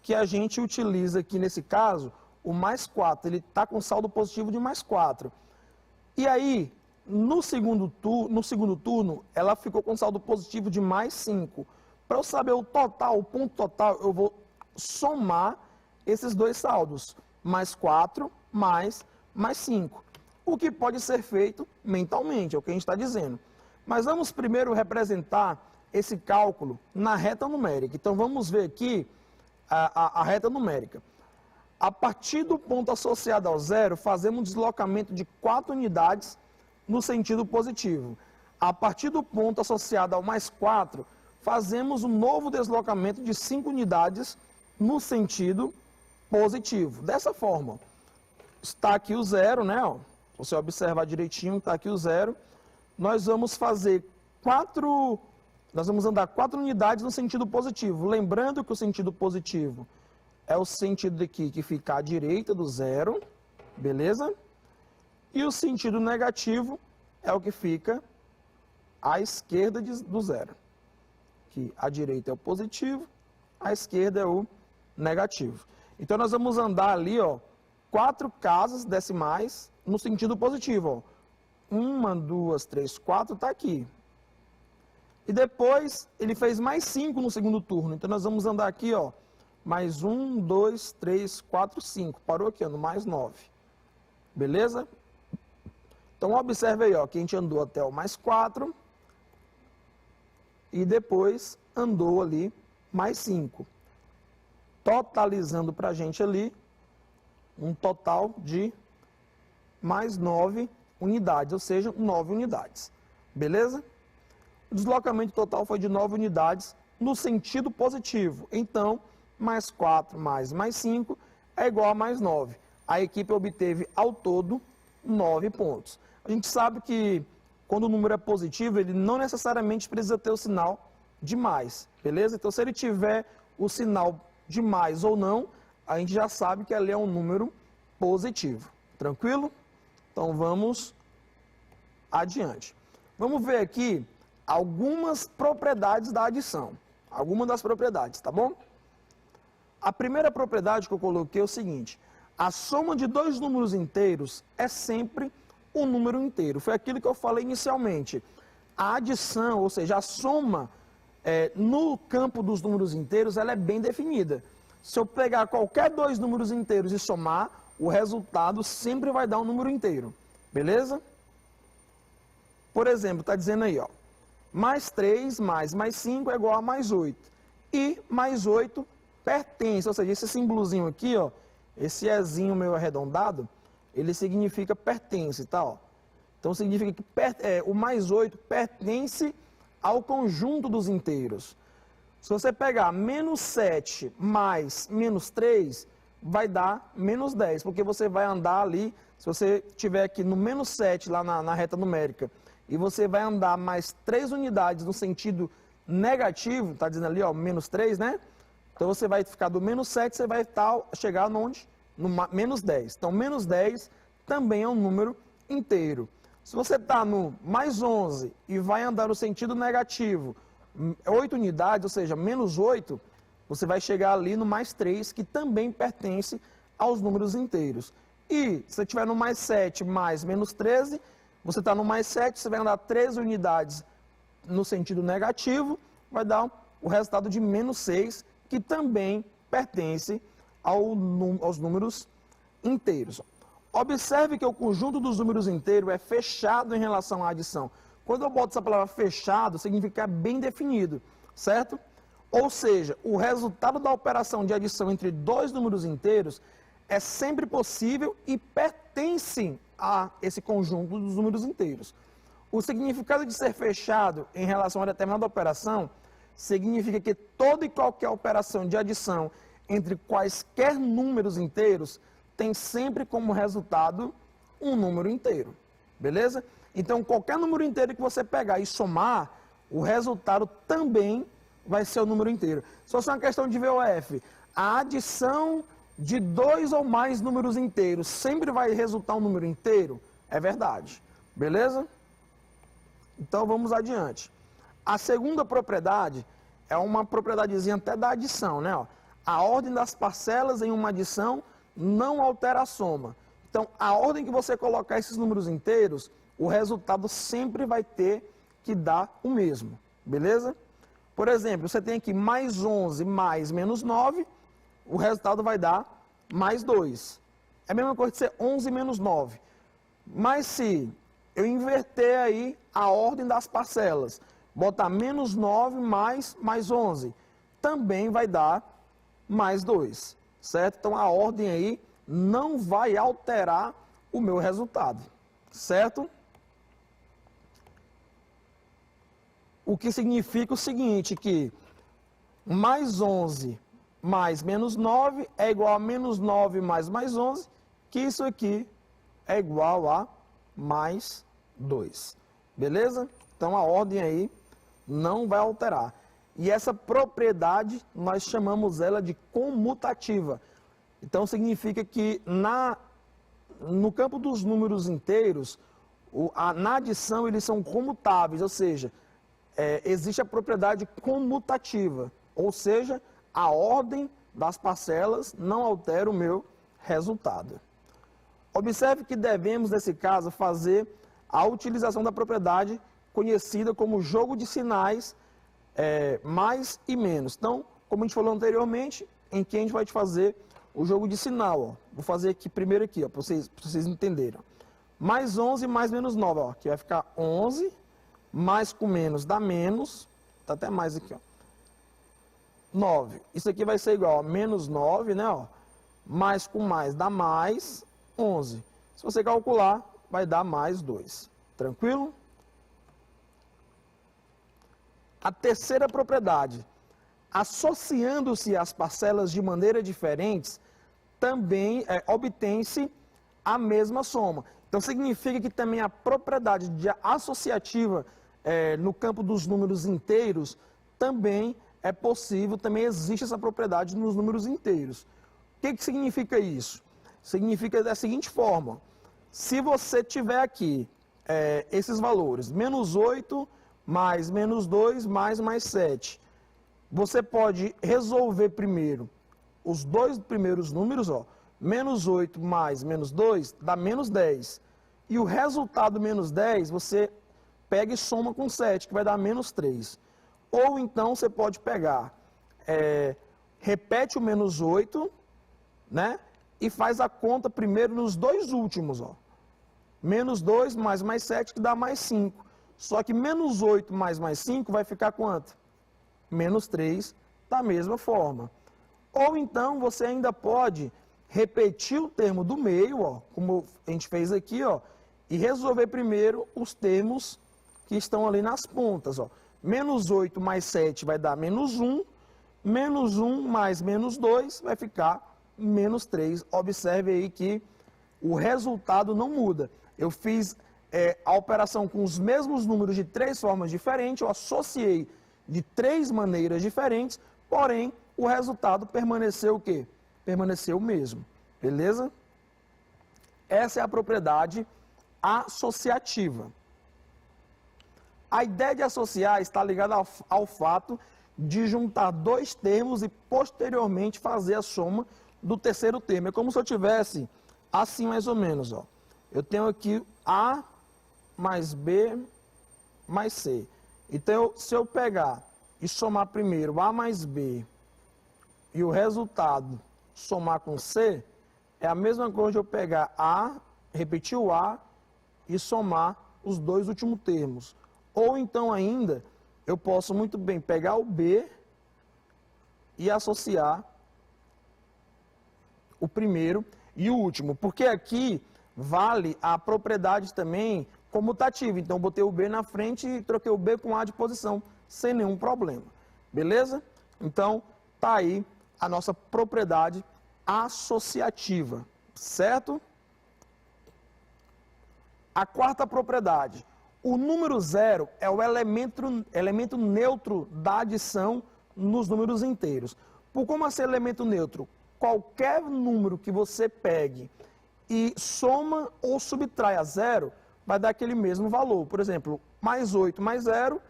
que a gente utiliza aqui nesse caso o mais 4. Ele está com saldo positivo de mais 4. E aí, no segundo turno, ela ficou com saldo positivo de mais 5. Para eu saber o total, o ponto total, eu vou somar esses dois saldos. Mais 4, mais 5. O que pode ser feito mentalmente, é o que a gente está dizendo. Mas vamos primeiro representar esse cálculo na reta numérica. Então, vamos ver aqui a reta numérica. A partir do ponto associado ao zero, fazemos um deslocamento de 4 unidades no sentido positivo. A partir do ponto associado ao mais 4, fazemos um novo deslocamento de 5 unidades no sentido positivo. Dessa forma, está aqui o zero, né? Ó, se você observar direitinho, está aqui o zero. Nós vamos fazer nós vamos andar 4 unidades no sentido positivo. Lembrando que o sentido positivo é o sentido aqui que fica à direita do zero, beleza? E o sentido negativo é o que fica à esquerda do zero. Que à direita é o positivo, à esquerda é o negativo. Então, nós vamos andar ali, ó, 4 casas decimais no sentido positivo. Ó. 1, 2, 3, 4 está aqui. E depois, ele fez mais 5 no segundo turno. Então, nós vamos andar aqui, ó, mais 1, 2, 3, 4, 5. Parou aqui, ó, no mais 9. Beleza? Então, observe aí, ó, que a gente andou até o mais 4. E depois, andou ali mais 5. Totalizando para a gente ali, um total de mais 9 unidades, ou seja, 9 unidades. Beleza? O deslocamento total foi de 9 unidades no sentido positivo. Então, mais 4 mais 5 é igual a mais 9. A equipe obteve ao todo 9 pontos. A gente sabe que quando o número é positivo, ele não necessariamente precisa ter o sinal de mais, beleza? Então, se ele tiver o sinal de mais ou não, a gente já sabe que ali é um número positivo. Tranquilo? Então vamos adiante. Vamos ver aqui algumas propriedades da adição. Algumas das propriedades, tá bom? A primeira propriedade que eu coloquei é o seguinte: a soma de dois números inteiros é sempre um número inteiro. Foi aquilo que eu falei inicialmente. A adição, ou seja, a soma no campo dos números inteiros, ela é bem definida. Se eu pegar qualquer dois números inteiros e somar, o resultado sempre vai dar um número inteiro. Beleza? Por exemplo, está dizendo aí, ó, mais 3 mais 5 é igual a mais 8. E mais 8 pertence, ou seja, esse símbolozinho aqui, ó, esse ezinho meio arredondado, ele significa pertence, tá? Ó. Então significa que o mais 8 pertence ao conjunto dos inteiros. Se você pegar menos 7 mais menos 3, vai dar menos 10, porque você vai andar ali, se você estiver aqui no menos 7, lá na reta numérica, e você vai andar mais 3 unidades no sentido negativo, está dizendo ali, ó, menos 3, né? Então você vai ficar do menos 7, você vai chegar onde? No menos 10. Então menos 10 também é um número inteiro. Se você está no mais 11 e vai andar no sentido negativo, 8 unidades, ou seja, menos 8, você vai chegar ali no mais 3, que também pertence aos números inteiros. E se você estiver no mais 7 mais menos 13, você está no mais 7, você vai andar 13 unidades no sentido negativo, vai dar o resultado de menos 6, que também pertence aos números inteiros. Observe que o conjunto dos números inteiros é fechado em relação à adição. Quando eu boto essa palavra fechado, significa bem definido, certo? Ou seja, o resultado da operação de adição entre dois números inteiros é sempre possível e pertence a esse conjunto dos números inteiros. O significado de ser fechado em relação a determinada operação significa que toda e qualquer operação de adição entre quaisquer números inteiros tem sempre como resultado um número inteiro, beleza? Então, qualquer número inteiro que você pegar e somar, o resultado também vai ser o número inteiro. Só se é uma questão de VOF, a adição de dois ou mais números inteiros sempre vai resultar um número inteiro? É verdade, beleza? Então, vamos adiante. A segunda propriedade é uma propriedadezinha até da adição, né? Ó, a ordem das parcelas em uma adição não altera a soma. Então, a ordem que você colocar esses números inteiros, o resultado sempre vai ter que dar o mesmo, beleza? Por exemplo, você tem aqui mais 11 mais menos 9, o resultado vai dar mais 2. É a mesma coisa de ser 11 menos 9. Mas se eu inverter aí a ordem das parcelas, botar menos 9 mais 11, também vai dar mais 2, certo? Então a ordem aí não vai alterar o meu resultado, certo? O que significa o seguinte, que mais 11 mais menos 9 é igual a menos 9 mais 11, que isso aqui é igual a mais 2, beleza? Então a ordem aí não vai alterar. E essa propriedade, nós chamamos ela de comutativa. Então significa que no campo dos números inteiros, na adição eles são comutáveis, ou seja, existe a propriedade comutativa, ou seja, a ordem das parcelas não altera o meu resultado. Observe que devemos, nesse caso, fazer a utilização da propriedade conhecida como jogo de sinais mais e menos. Então, como a gente falou anteriormente, em que a gente vai fazer o jogo de sinal. Ó. Vou fazer aqui primeiro aqui, para vocês entenderem. Ó. Mais 11 mais menos 9, ó, que vai ficar 11, mais com menos dá menos, tá até mais aqui, ó. 9. Isso aqui vai ser igual a menos 9, né? Ó. Mais com mais dá mais 11. Se você calcular, vai dar mais 2. Tranquilo? A terceira propriedade. Associando-se as parcelas de maneira diferentes, também obtém-se a mesma soma. Então, significa que também a propriedade associativa no campo dos números inteiros também é possível, também existe essa propriedade nos números inteiros. que significa isso? Significa da seguinte forma: se você tiver aqui esses valores, menos 8 mais menos 2 mais 7, você pode resolver primeiro os dois primeiros números, ó, menos 8 mais menos 2 dá menos 10. E o resultado menos 10 você pega e soma com 7, que vai dar menos 3. Ou então você pode pegar, repete o menos 8, né? E faz a conta primeiro nos dois últimos, ó. Menos 2 mais 7, que dá mais 5. Só que menos 8 mais 5 vai ficar quanto? Menos 3, da mesma forma. Ou então você ainda pode repetir o termo do meio, ó, como a gente fez aqui, ó, e resolver primeiro os termos que estão ali nas pontas, ó. Menos 8 mais 7 vai dar menos 1, menos 1 mais menos 2 vai ficar menos 3. Observe aí que o resultado não muda. Eu fiz a operação com os mesmos números de 3 formas diferentes, eu associei de 3 maneiras diferentes, porém o resultado permaneceu o quê? Permaneceu o mesmo, beleza? Essa é a propriedade associativa. A ideia de associar está ligada ao fato de juntar dois termos e posteriormente fazer a soma do terceiro termo. É como se eu tivesse assim mais ou menos, ó. Eu tenho aqui A mais B mais C. Então, se eu pegar e somar primeiro A mais B e o resultado somar com C, é a mesma coisa de eu pegar A, repetir o A e somar os dois últimos termos. Ou então ainda, eu posso muito bem pegar o B e associar o primeiro e o último, porque aqui vale a propriedade também comutativa. Então, eu botei o B na frente e troquei o B com A de posição, sem nenhum problema. Beleza? Então, tá aí a nossa propriedade associativa, certo? A quarta propriedade. O número zero é o elemento neutro da adição nos números inteiros. Por como ser elemento neutro? Qualquer número que você pegue e soma ou subtrai a zero, vai dar aquele mesmo valor. Por exemplo, mais 8 mais 0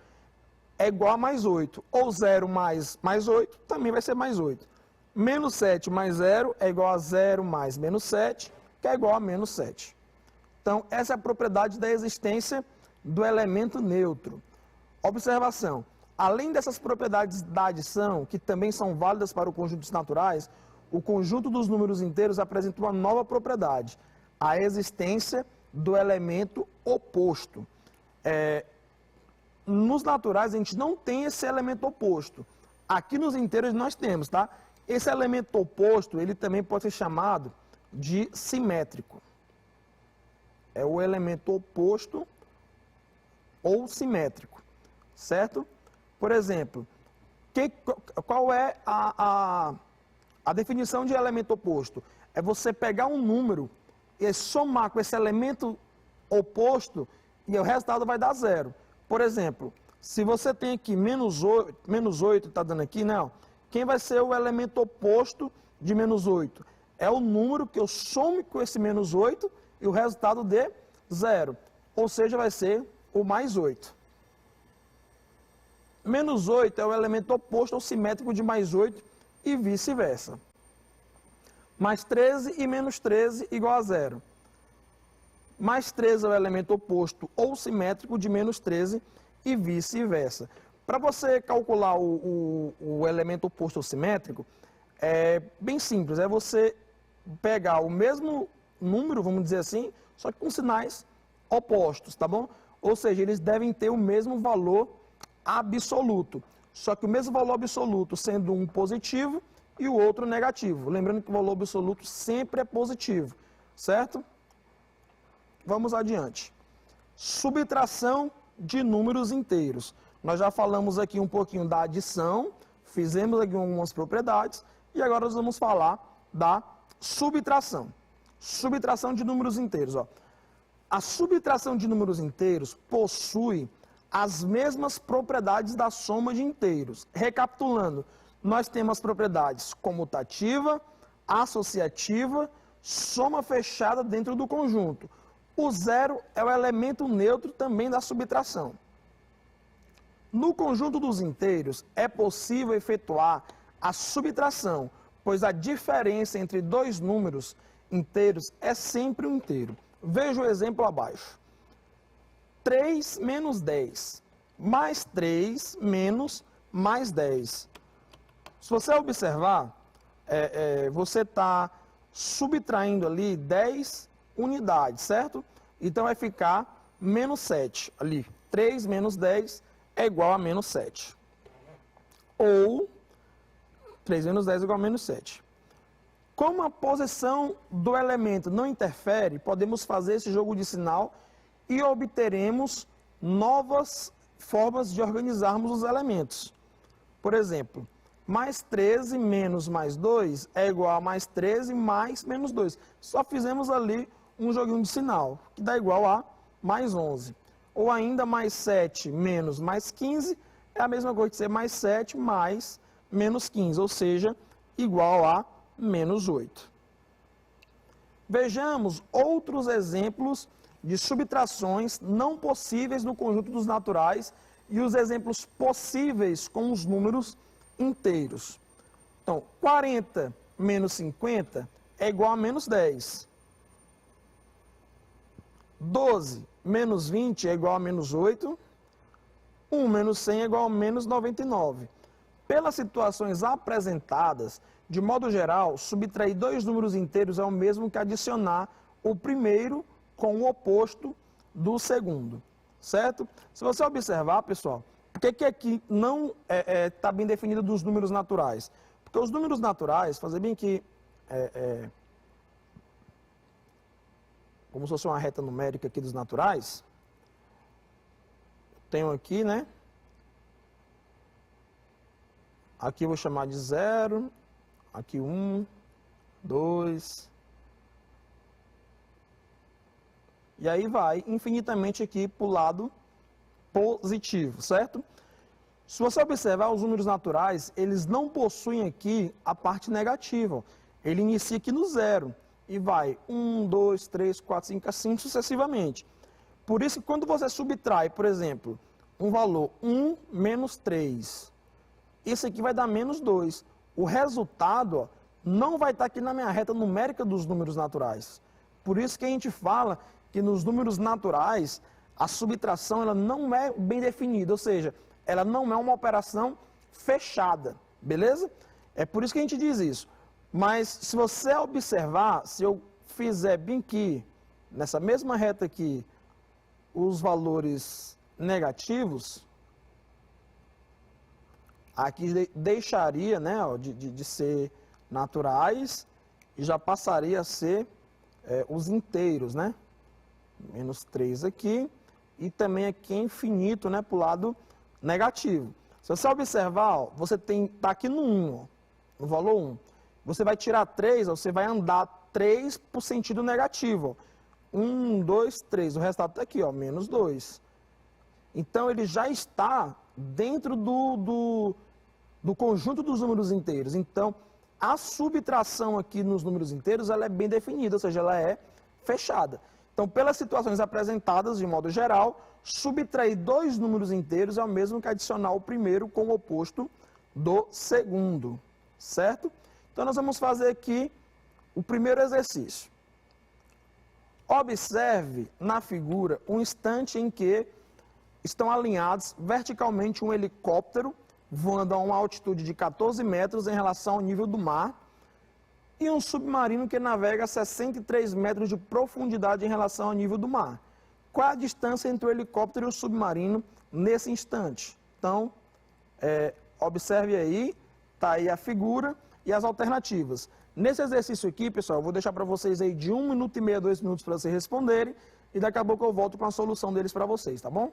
é igual a mais 8. Ou 0 mais 8 também vai ser mais 8. Menos 7 mais 0 é igual a 0 mais menos 7, que é igual a menos 7. Então, essa é a propriedade da existência do elemento neutro. Observação: além dessas propriedades da adição, que também são válidas para o conjunto dos naturais, o conjunto dos números inteiros apresenta uma nova propriedade, a existência do elemento oposto. Nos naturais a gente não tem esse elemento oposto. Aqui nos inteiros nós temos, tá? Esse elemento oposto, ele também pode ser chamado de simétrico. É o elemento oposto ou simétrico, certo? Por exemplo, qual é a definição de elemento oposto? É você pegar um número e somar com esse elemento oposto e o resultado vai dar zero. Por exemplo, se você tem aqui menos 8 está dando aqui, não. Quem vai ser o elemento oposto de menos 8? É o número que eu some com esse menos 8 e o resultado dê zero. Ou seja, vai ser o mais 8. Menos 8 é o elemento oposto ou simétrico de mais 8 e vice-versa. Mais 13 e menos 13 igual a zero. Mais 13 é o elemento oposto ou simétrico de menos 13 e vice-versa. Para você calcular o elemento oposto ou simétrico, é bem simples. É você pegar o mesmo número, vamos dizer assim, só que com sinais opostos, tá bom? Ou seja, eles devem ter o mesmo valor absoluto. Só que o mesmo valor absoluto sendo um positivo e o outro negativo. Lembrando que o valor absoluto sempre é positivo, certo? Vamos adiante. Subtração de números inteiros. Nós já falamos aqui um pouquinho da adição, fizemos aqui algumas propriedades e agora nós vamos falar da subtração. Subtração de números inteiros, ó. A subtração de números inteiros possui as mesmas propriedades da soma de inteiros. Recapitulando, nós temos as propriedades comutativa, associativa, soma fechada dentro do conjunto. O zero é o elemento neutro também da subtração. No conjunto dos inteiros, é possível efetuar a subtração, pois a diferença entre dois números inteiros é sempre um inteiro. Veja o exemplo abaixo. 3 menos 10, mais 3 menos mais 10. Se você observar, você está subtraindo ali 10 unidades, certo? Então vai ficar menos 7 ali. 3 menos 10 é igual a menos 7. Ou 3 menos 10 é igual a menos 7. Como a posição do elemento não interfere, podemos fazer esse jogo de sinal e obteremos novas formas de organizarmos os elementos. Por exemplo, mais 13 menos mais 2 é igual a mais 13 mais menos 2. Só fizemos ali um joguinho de sinal, que dá igual a mais 11. Ou ainda mais 7 menos mais 15 é a mesma coisa que ser mais 7 mais menos 15, ou seja, igual a menos 8. Vejamos outros exemplos de subtrações não possíveis no conjunto dos naturais e os exemplos possíveis com os números inteiros. Então, 40 menos 50 é igual a menos 10. 12 menos 20 é igual a menos 8. 1 menos 100 é igual a menos 99. Pelas situações apresentadas, de modo geral, subtrair dois números inteiros é o mesmo que adicionar o primeiro com o oposto do segundo, certo? Se você observar, pessoal, por que aqui não está bem definido dos números naturais? Porque os números naturais, fazer bem que como se fosse uma reta numérica aqui dos naturais, tenho aqui, né? Aqui eu vou chamar de 0, aqui 1, 2, e aí vai infinitamente aqui para o lado positivo, certo? Se você observar os números naturais, eles não possuem aqui a parte negativa. Ele inicia aqui no 0 e vai 1, 2, 3, 4, 5, assim sucessivamente. Por isso que quando você subtrai, por exemplo, um valor 1 menos 3, isso aqui vai dar menos 2. O resultado, ó, não vai estar aqui na minha reta numérica dos números naturais. Por isso que a gente fala que nos números naturais, a subtração ela não é bem definida, ou seja, ela não é uma operação fechada, beleza? É por isso que a gente diz isso. Mas se você observar, se eu fizer bem aqui, nessa mesma reta aqui, os valores negativos, aqui deixaria, né, ó, de ser naturais e já passaria a ser os inteiros, né? Menos 3 aqui e também aqui é infinito, né, para o lado negativo. Se você observar, ó, você está aqui no 1, ó, no valor 1. Você vai tirar 3, ó, você vai andar 3 para o sentido negativo. Ó. 1, 2, 3. O resultado está aqui, ó, menos 2. Então, ele já está dentro do conjunto dos números inteiros. Então, a subtração aqui nos números inteiros ela é bem definida, ou seja, ela é fechada. Então, pelas situações apresentadas, de modo geral, subtrair dois números inteiros é o mesmo que adicionar o primeiro com o oposto do segundo, certo? Então, nós vamos fazer aqui o primeiro exercício. Observe na figura um instante em que estão alinhados verticalmente um helicóptero voando a uma altitude de 14 metros em relação ao nível do mar e um submarino que navega a 63 metros de profundidade em relação ao nível do mar. Qual a distância entre o helicóptero e o submarino nesse instante? Então, observe aí, está aí a figura e as alternativas. Nesse exercício aqui, pessoal, eu vou deixar para vocês aí de 1 minuto e meio a 2 minutos para vocês responderem e daqui a pouco eu volto com a solução deles para vocês, tá bom?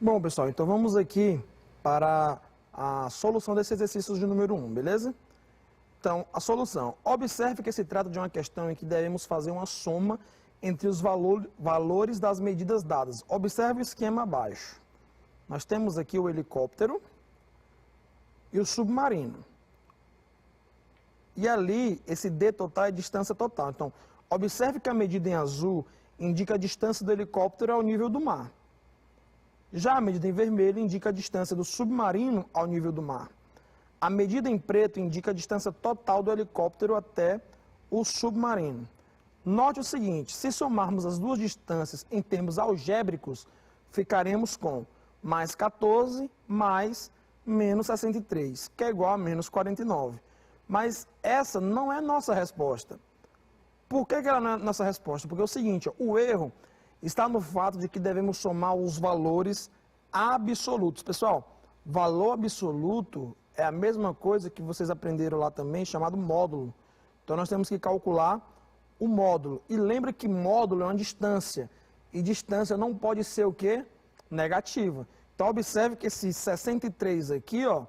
Bom, pessoal, então vamos aqui para a solução desse exercício de número 1, beleza? Então, a solução. Observe que se trata de uma questão em que devemos fazer uma soma entre os valores das medidas dadas. Observe o esquema abaixo. Nós temos aqui o helicóptero e o submarino. E ali, esse D total é distância total. Então, observe que a medida em azul indica a distância do helicóptero ao nível do mar. Já a medida em vermelho indica a distância do submarino ao nível do mar. A medida em preto indica a distância total do helicóptero até o submarino. Note o seguinte, se somarmos as duas distâncias em termos algébricos, ficaremos com mais 14 mais menos 63, que é igual a menos 49. Mas essa não é nossa resposta. Por que ela não é nossa resposta? Porque é o seguinte, ó, o erro está no fato de que devemos somar os valores absolutos. Pessoal, valor absoluto é a mesma coisa que vocês aprenderam lá também, chamado módulo. Então, nós temos que calcular o módulo. E lembra que módulo é uma distância. E distância não pode ser o quê? Negativa. Então, observe que esse 63 aqui, ó,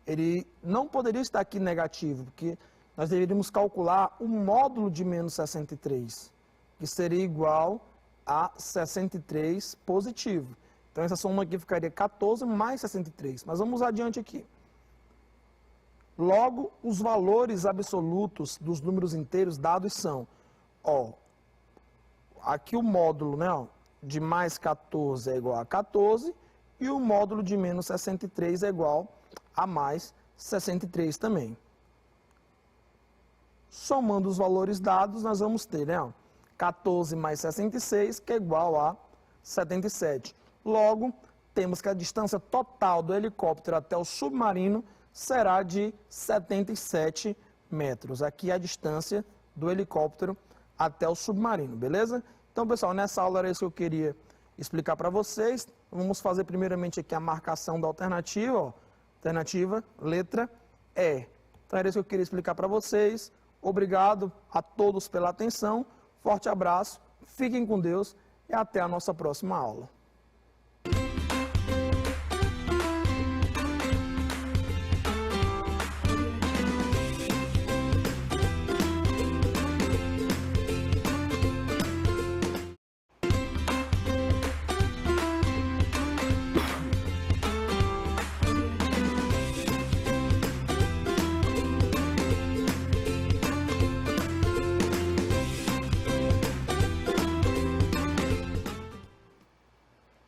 ele não poderia estar aqui negativo, porque nós deveríamos calcular o módulo de menos 63, que seria igual a 63 positivo. Então, essa soma aqui ficaria 14 mais 63. Mas vamos adiante aqui. Logo, os valores absolutos dos números inteiros dados são, ó, aqui o módulo, né, ó, de mais 14 é igual a 14 e o módulo de menos 63 é igual a mais 63 também. Somando os valores dados, nós vamos ter, né, ó, 14 mais 66, que é igual a 77. Logo, temos que a distância total do helicóptero até o submarino será de 77 metros. Aqui é a distância do helicóptero até o submarino, beleza? Então, pessoal, nessa aula era isso que eu queria explicar para vocês. Vamos fazer primeiramente aqui a marcação da alternativa, ó. Alternativa, letra E. Então, era isso que eu queria explicar para vocês. Obrigado a todos pela atenção. Forte abraço, fiquem com Deus e até a nossa próxima aula.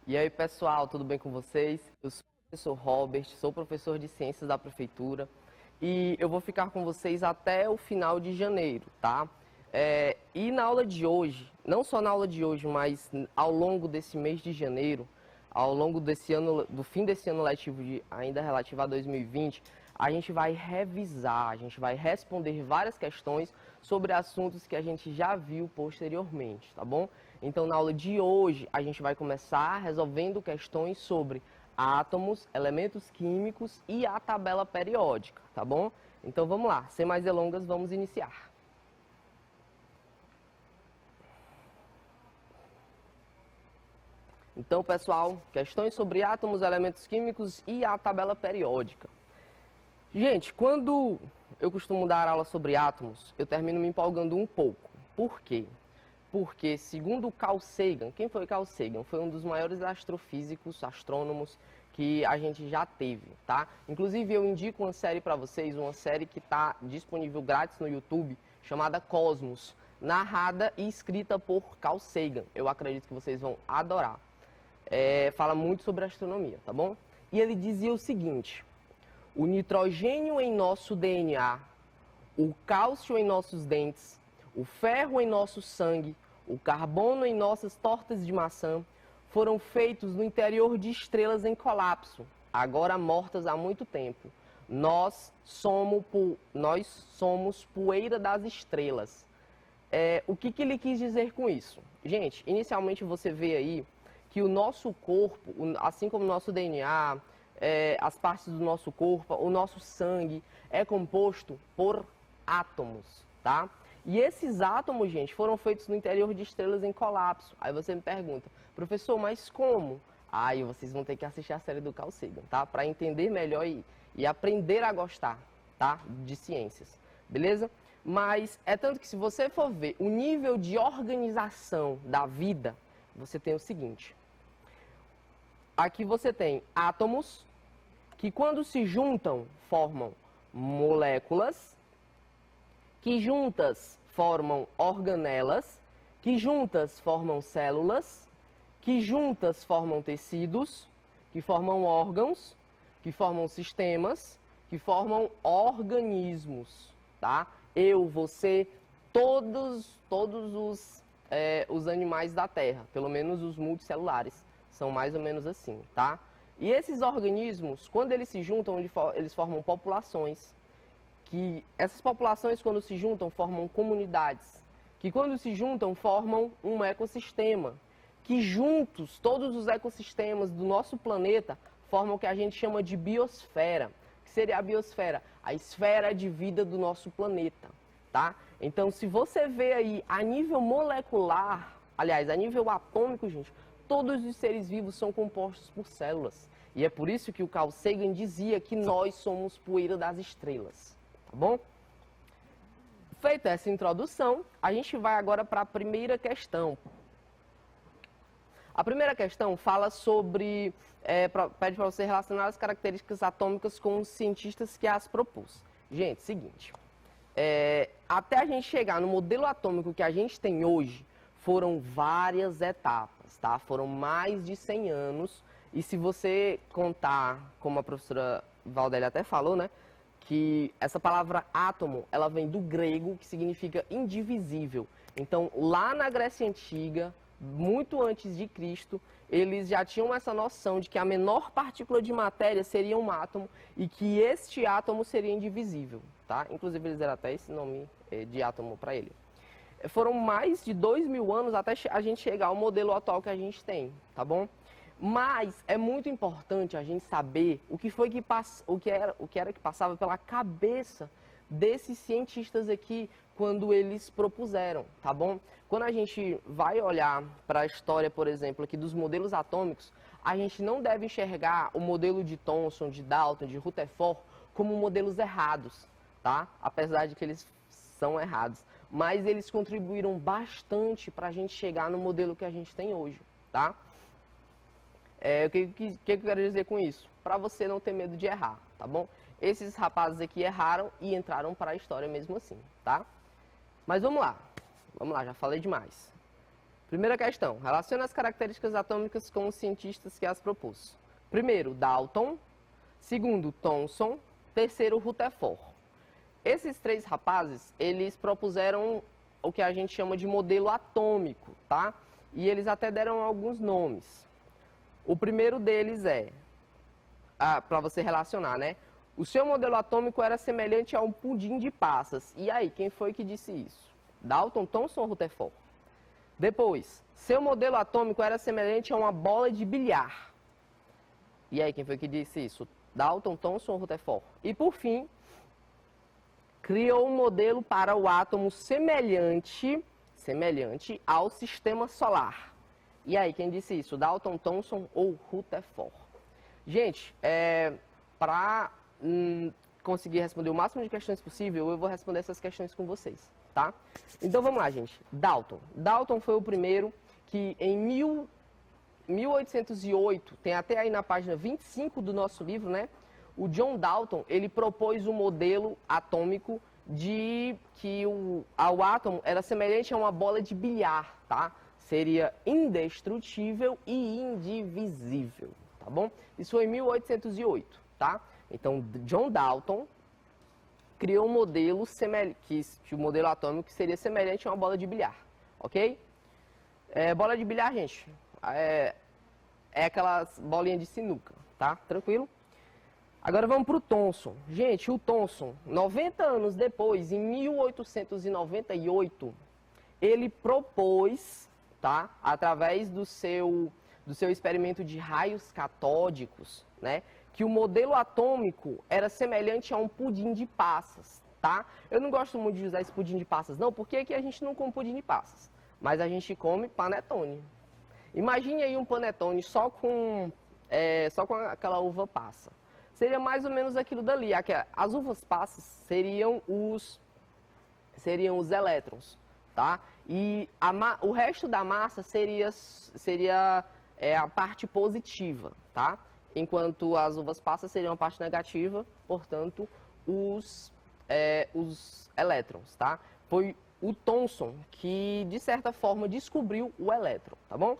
E aí, pessoal, tudo bem com vocês? Eu sou o professor Robert, sou professor de Ciências da Prefeitura e eu vou ficar com vocês até o final de janeiro, tá? E na aula de hoje, não só na aula de hoje, mas ao longo desse mês de janeiro, ao longo desse ano, do fim desse ano letivo ainda relativo a 2020, a gente vai revisar, a gente vai responder várias questões sobre assuntos que a gente já viu posteriormente, tá bom? Então, na aula de hoje, a gente vai começar resolvendo questões sobre átomos, elementos químicos e a tabela periódica, tá bom? Então, vamos lá, sem mais delongas, vamos iniciar. Então, pessoal, questões sobre átomos, elementos químicos e a tabela periódica. Gente, quando eu costumo dar aula sobre átomos, eu termino me empolgando um pouco. Por quê? Porque, segundo Carl Sagan, quem foi Carl Sagan? Foi um dos maiores astrofísicos, astrônomos que a gente já teve, tá? Inclusive, eu indico uma série para vocês, uma série que está disponível grátis no YouTube, chamada Cosmos, narrada e escrita por Carl Sagan. Eu acredito que vocês vão adorar. Fala muito sobre astronomia, tá bom? E ele dizia o seguinte: o nitrogênio em nosso DNA, o cálcio em nossos dentes, o ferro em nosso sangue, o carbono em nossas tortas de maçã, foram feitos no interior de estrelas em colapso, agora mortas há muito tempo. Nós somos poeira das estrelas. O que ele quis dizer com isso? Gente, inicialmente você vê aí que o nosso corpo, assim como o nosso DNA, as partes do nosso corpo, o nosso sangue, é composto por átomos, tá? E esses átomos, gente, foram feitos no interior de estrelas em colapso. Aí você me pergunta, professor, mas como? Aí vocês vão ter que assistir a série do Carl Sagan, tá? Para entender melhor e aprender a gostar, tá? De ciências, beleza? Mas é tanto que se você for ver o nível de organização da vida, você tem o seguinte. Aqui você tem átomos que quando se juntam formam moléculas, que juntas formam organelas, que juntas formam células, que juntas formam tecidos, que formam órgãos, que formam sistemas, que formam organismos, tá? Eu, você, todos os animais da Terra, pelo menos os multicelulares, são mais ou menos assim, tá? E esses organismos, quando eles se juntam, eles formam populações, que essas populações, quando se juntam, formam comunidades, que quando se juntam, formam um ecossistema, que juntos, todos os ecossistemas do nosso planeta formam o que a gente chama de biosfera. O que seria a biosfera? A esfera de vida do nosso planeta, tá? Então, se você vê aí a nível molecular, aliás, a nível atômico, gente, todos os seres vivos são compostos por células. E é por isso que o Carl Sagan dizia que nós somos poeira das estrelas, tá bom? Feita essa introdução, a gente vai agora para a primeira questão. A primeira questão fala sobre, pede para você relacionar as características atômicas com os cientistas que as propôs. Gente, seguinte, até a gente chegar no modelo atômico que a gente tem hoje, foram várias etapas, tá? Foram mais de 100 anos, e se você contar, como a professora Valdélia até falou, né, que essa palavra átomo, ela vem do grego, que significa indivisível. Então, lá na Grécia Antiga, muito antes de Cristo, eles já tinham essa noção de que a menor partícula de matéria seria um átomo e que este átomo seria indivisível, tá? Inclusive, eles deram até esse nome de átomo para ele. Foram mais de 2000 anos até a gente chegar ao modelo atual que a gente tem, tá bom? Mas é muito importante a gente saber o que era que passava pela cabeça desses cientistas aqui quando eles propuseram, tá bom? Quando a gente vai olhar para a história, por exemplo, aqui dos modelos atômicos, a gente não deve enxergar o modelo de Thomson, de Dalton, de Rutherford como modelos errados, tá? Apesar de que eles são errados. Mas eles contribuíram bastante para a gente chegar no modelo que a gente tem hoje, tá? O que eu quero dizer com isso? Para você não ter medo de errar, tá bom? Esses rapazes aqui erraram e entraram para a história mesmo assim, tá? Mas vamos lá, já falei demais. Primeira questão, relaciona as características atômicas com os cientistas que as propôs. Primeiro, Dalton. Segundo, Thomson. Terceiro, Rutherford. Esses três rapazes, eles propuseram o que a gente chama de modelo atômico, tá? E eles até deram alguns nomes. O primeiro deles para você relacionar, né? O seu modelo atômico era semelhante a um pudim de passas. E aí, quem foi que disse isso? Dalton, Thomson ou Rutherford? Depois, seu modelo atômico era semelhante a uma bola de bilhar. E aí, quem foi que disse isso? Dalton, Thomson ou Rutherford? E por fim, criou um modelo para o átomo semelhante ao sistema solar. E aí, quem disse isso? Dalton, Thomson ou Rutherford? Gente, para conseguir responder o máximo de questões possível, eu vou responder essas questões com vocês, tá? Então, vamos lá, gente. Dalton. Dalton foi o primeiro que, em 1808, tem até aí na página 25 do nosso livro, né? O John Dalton, ele propôs um modelo atômico de que o átomo era semelhante a uma bola de bilhar, tá? Seria indestrutível e indivisível, tá bom? Isso foi em 1808, tá? Então, John Dalton criou um modelo o modelo atômico que seria semelhante a uma bola de bilhar, ok? Bola de bilhar, gente, é aquelas bolinhas de sinuca, tá? Tranquilo? Agora vamos para o Thomson. Gente, o Thomson, 90 anos depois, em 1898, ele propôs, tá? Através do seu experimento de raios catódicos, né? Que o modelo atômico era semelhante a um pudim de passas, tá? Eu não gosto muito de usar esse pudim de passas, não, porque aqui a gente não come pudim de passas, mas a gente come panetone. Imagine aí um panetone só com aquela uva passa. Seria mais ou menos aquilo dali. As uvas passas seriam os elétrons, tá? E o resto da massa seria a parte positiva, tá? Enquanto as uvas passas seriam a parte negativa, portanto, os elétrons, tá? Foi o Thomson que, de certa forma, descobriu o elétron, tá bom?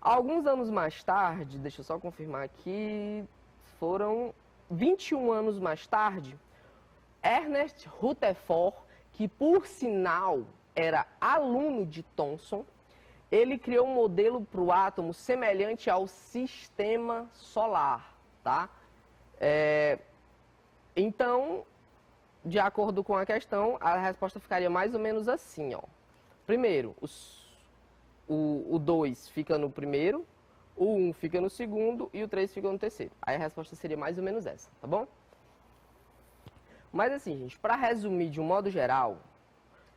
Alguns anos mais tarde, deixa eu só confirmar aqui, foram 21 anos mais tarde, Ernest Rutherford, que por sinal era aluno de Thomson, ele criou um modelo para o átomo semelhante ao sistema solar, tá? Então, de acordo com a questão, a resposta ficaria mais ou menos assim, ó. Primeiro, o 2 fica no primeiro, o 1 fica no segundo e o 3 fica no terceiro. Aí a resposta seria mais ou menos essa, tá bom? Mas assim, gente, para resumir de um modo geral,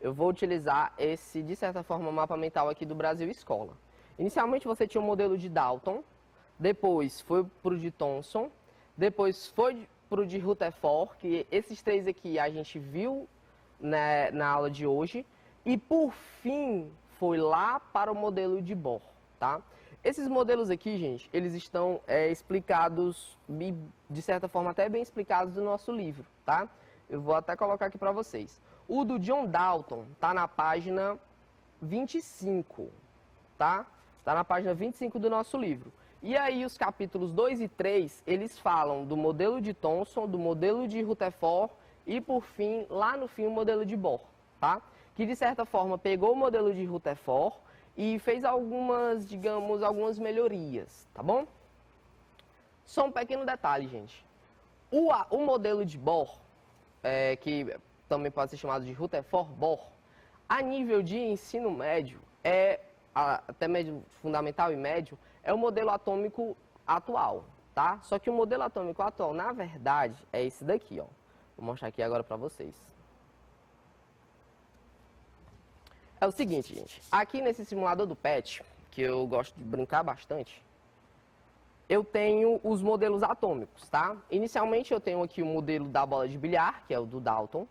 eu vou utilizar esse, de certa forma, mapa mental aqui do Brasil Escola. Inicialmente você tinha o modelo de Dalton, depois foi para o de Thomson, depois foi para o de Rutherford, que esses três aqui a gente viu na aula de hoje, e por fim foi lá para o modelo de Bohr, tá? Esses modelos aqui, gente, eles estão explicados, de certa forma até bem explicados no nosso livro, tá? Eu vou até colocar aqui para vocês. O do John Dalton está na página 25, tá? Está na página 25 do nosso livro. E aí os capítulos 2 e 3, eles falam do modelo de Thomson, do modelo de Rutherford e, por fim, lá no fim, o modelo de Bohr, tá? Que, de certa forma, pegou o modelo de Rutherford e fez algumas, digamos, algumas melhorias, tá bom? Só um pequeno detalhe, gente. O modelo de Bohr, que também pode ser chamado de Rutherford-Bohr, a nível de ensino médio, até médio fundamental e médio, é o modelo atômico atual, tá? Só que o modelo atômico atual, na verdade, é esse daqui, ó. Vou mostrar aqui agora para vocês. É o seguinte, gente. Aqui nesse simulador do PET, que eu gosto de brincar bastante, eu tenho os modelos atômicos, tá? Inicialmente eu tenho aqui o modelo da bola de bilhar, que é o do Dalton.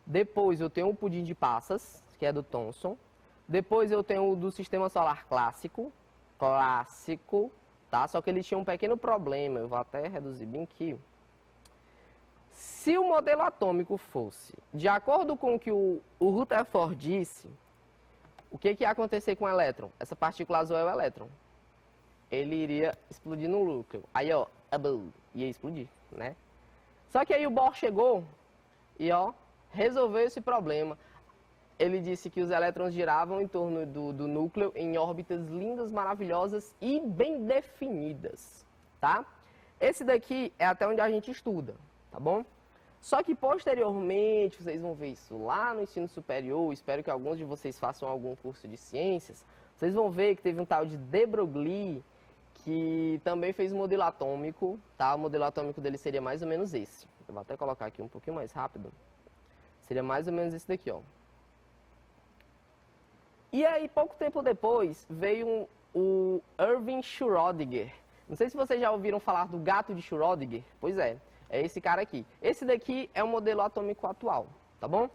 Depois eu tenho o pudim de passas, que é do Thomson. Depois eu tenho o do sistema solar clássico, tá? Só que ele tinha um pequeno problema, eu vou até reduzir bem aqui. Se o modelo atômico fosse de acordo com o que o Rutherford disse, o que ia acontecer com o elétron? Essa partícula azul é o elétron. Ele iria explodir no núcleo. Aí, ó, ia explodir, né? Só que aí o Bohr chegou e, ó, resolveu esse problema. Ele disse que os elétrons giravam em torno do núcleo em órbitas lindas, maravilhosas e bem definidas, tá? Esse daqui é até onde a gente estuda, tá bom? Só que posteriormente, vocês vão ver isso lá no ensino superior, espero que alguns de vocês façam algum curso de ciências, vocês vão ver que teve um tal de de Broglie, que também fez um modelo atômico, tá? O modelo atômico dele seria mais ou menos esse. Eu vou até colocar aqui um pouquinho mais rápido. Seria mais ou menos esse daqui, ó. E aí, pouco tempo depois, veio o Erwin Schrödinger. Não sei se vocês já ouviram falar do gato de Schrödinger. Pois é esse cara aqui. Esse daqui é o modelo atômico atual, tá bom?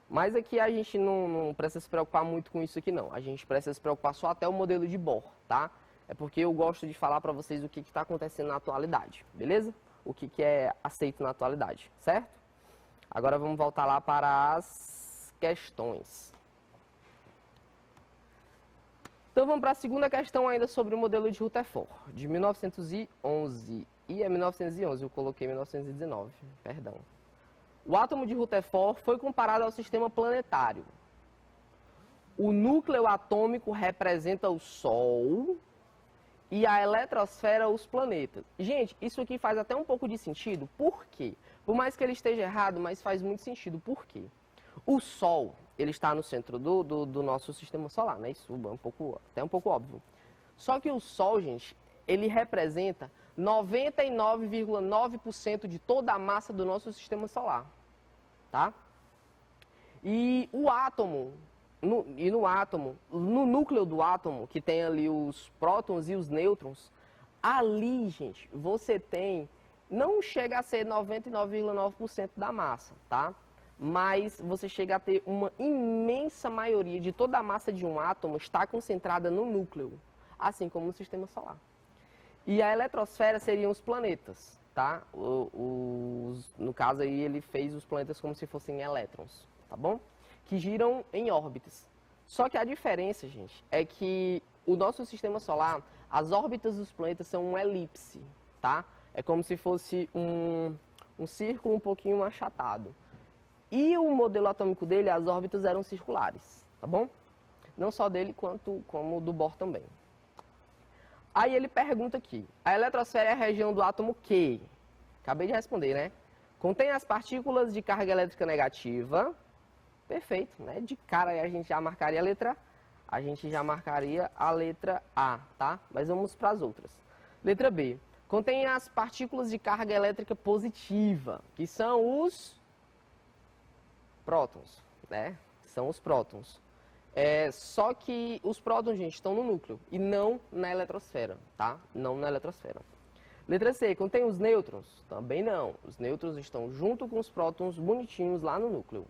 Mas aqui a gente não precisa se preocupar muito com isso aqui, não. A gente precisa se preocupar só até o modelo de Bohr, tá? É porque eu gosto de falar para vocês o que está acontecendo na atualidade, beleza? O que é aceito na atualidade, certo? Agora vamos voltar lá para as questões. Então vamos para a segunda questão ainda sobre o modelo de Rutherford, de 1911. E é 1911, eu coloquei 1919, perdão. O átomo de Rutherford foi comparado ao sistema planetário. O núcleo atômico representa o Sol e a eletrosfera os planetas. Gente, isso aqui faz até um pouco de sentido. Por quê? Por mais que ele esteja errado, mas faz muito sentido. Por quê? O Sol, ele está no centro do nosso sistema solar, né? Isso é até um pouco óbvio. Só que o Sol, gente, ele representa 99,9% de toda a massa do nosso sistema solar, tá? E o átomo no átomo, no núcleo do átomo, que tem ali os prótons e os nêutrons, ali, gente, você tem, não chega a ser 99,9% da massa, tá? Mas você chega a ter uma imensa maioria de toda a massa de um átomo está concentrada no núcleo, assim como no sistema solar. E a eletrosfera seriam os planetas, tá? No caso aí ele fez os planetas como se fossem elétrons, tá bom? Que giram em órbitas. Só que a diferença, gente, é que o nosso sistema solar, as órbitas dos planetas são uma elipse, tá? É como se fosse um círculo um pouquinho achatado. E o modelo atômico dele, as órbitas eram circulares, tá bom? Não só dele, como do Bohr também. Aí ele pergunta aqui, a eletrosfera é a região do átomo que? Acabei de responder, né? Contém as partículas de carga elétrica negativa. Perfeito, né? De cara aí a gente já marcaria a letra A, tá? Mas vamos para as outras. Letra B. Contém as partículas de carga elétrica positiva, que são os prótons, né? São os prótons. Só que os prótons, gente, estão no núcleo e não na eletrosfera, tá? Não na eletrosfera. Letra C. Contém os nêutrons? Também não. Os nêutrons estão junto com os prótons bonitinhos lá no núcleo.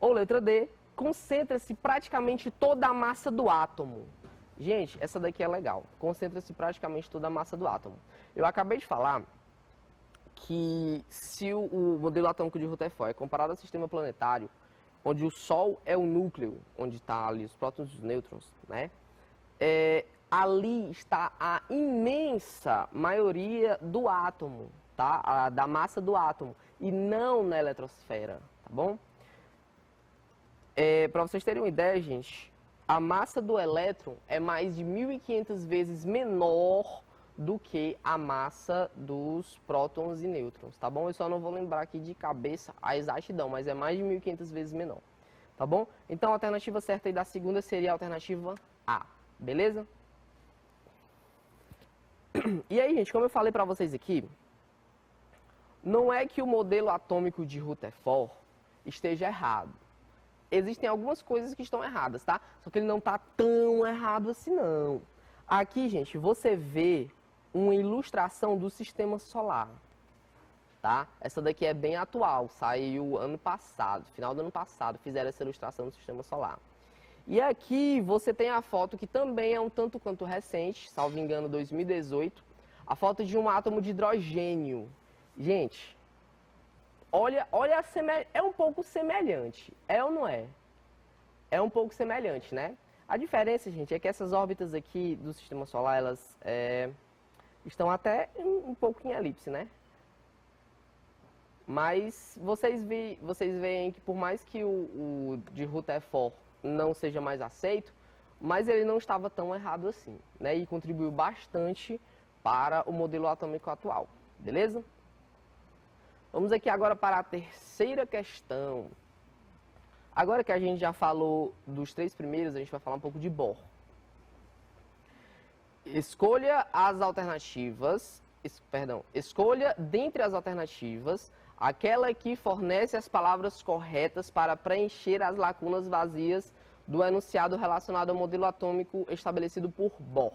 Ou letra D. Concentra-se praticamente toda a massa do átomo. Gente, essa daqui é legal. Concentra-se praticamente toda a massa do átomo. Eu acabei de falar que se o modelo atômico de Rutherford é comparado ao sistema planetário, onde o Sol é o núcleo, onde está ali os prótons e os nêutrons, né? Ali está a imensa maioria do átomo, tá? Da massa do átomo, e não na eletrosfera, tá bom? Para vocês terem uma ideia, gente, a massa do elétron é mais de 1.500 vezes menor do que a massa dos prótons e nêutrons, tá bom? Eu só não vou lembrar aqui de cabeça a exatidão, mas é mais de 1.500 vezes menor, tá bom? Então a alternativa certa aí da segunda seria a alternativa A, beleza? E aí, gente, como eu falei para vocês aqui, não é que o modelo atômico de Rutherford esteja errado. Existem algumas coisas que estão erradas, tá? Só que ele não está tão errado assim, não. Aqui, gente, você vê uma ilustração do sistema solar, tá? Essa daqui é bem atual, saiu ano passado, final do ano passado, fizeram essa ilustração do sistema solar. E aqui você tem a foto que também é um tanto quanto recente, salvo engano, 2018, a foto de um átomo de hidrogênio. Gente, olha é um pouco semelhante, é ou não é? É um pouco semelhante, né? A diferença, gente, é que essas órbitas aqui do sistema solar, elas estão até um pouco em elipse, né? Mas vocês veem que por mais que o de Rutherford não seja mais aceito, mas ele não estava tão errado assim, né? E contribuiu bastante para o modelo atômico atual, beleza? Vamos aqui agora para a terceira questão. Agora que a gente já falou dos três primeiros, a gente vai falar um pouco de Bohr. Escolha dentre as alternativas aquela que fornece as palavras corretas para preencher as lacunas vazias do enunciado relacionado ao modelo atômico estabelecido por Bohr.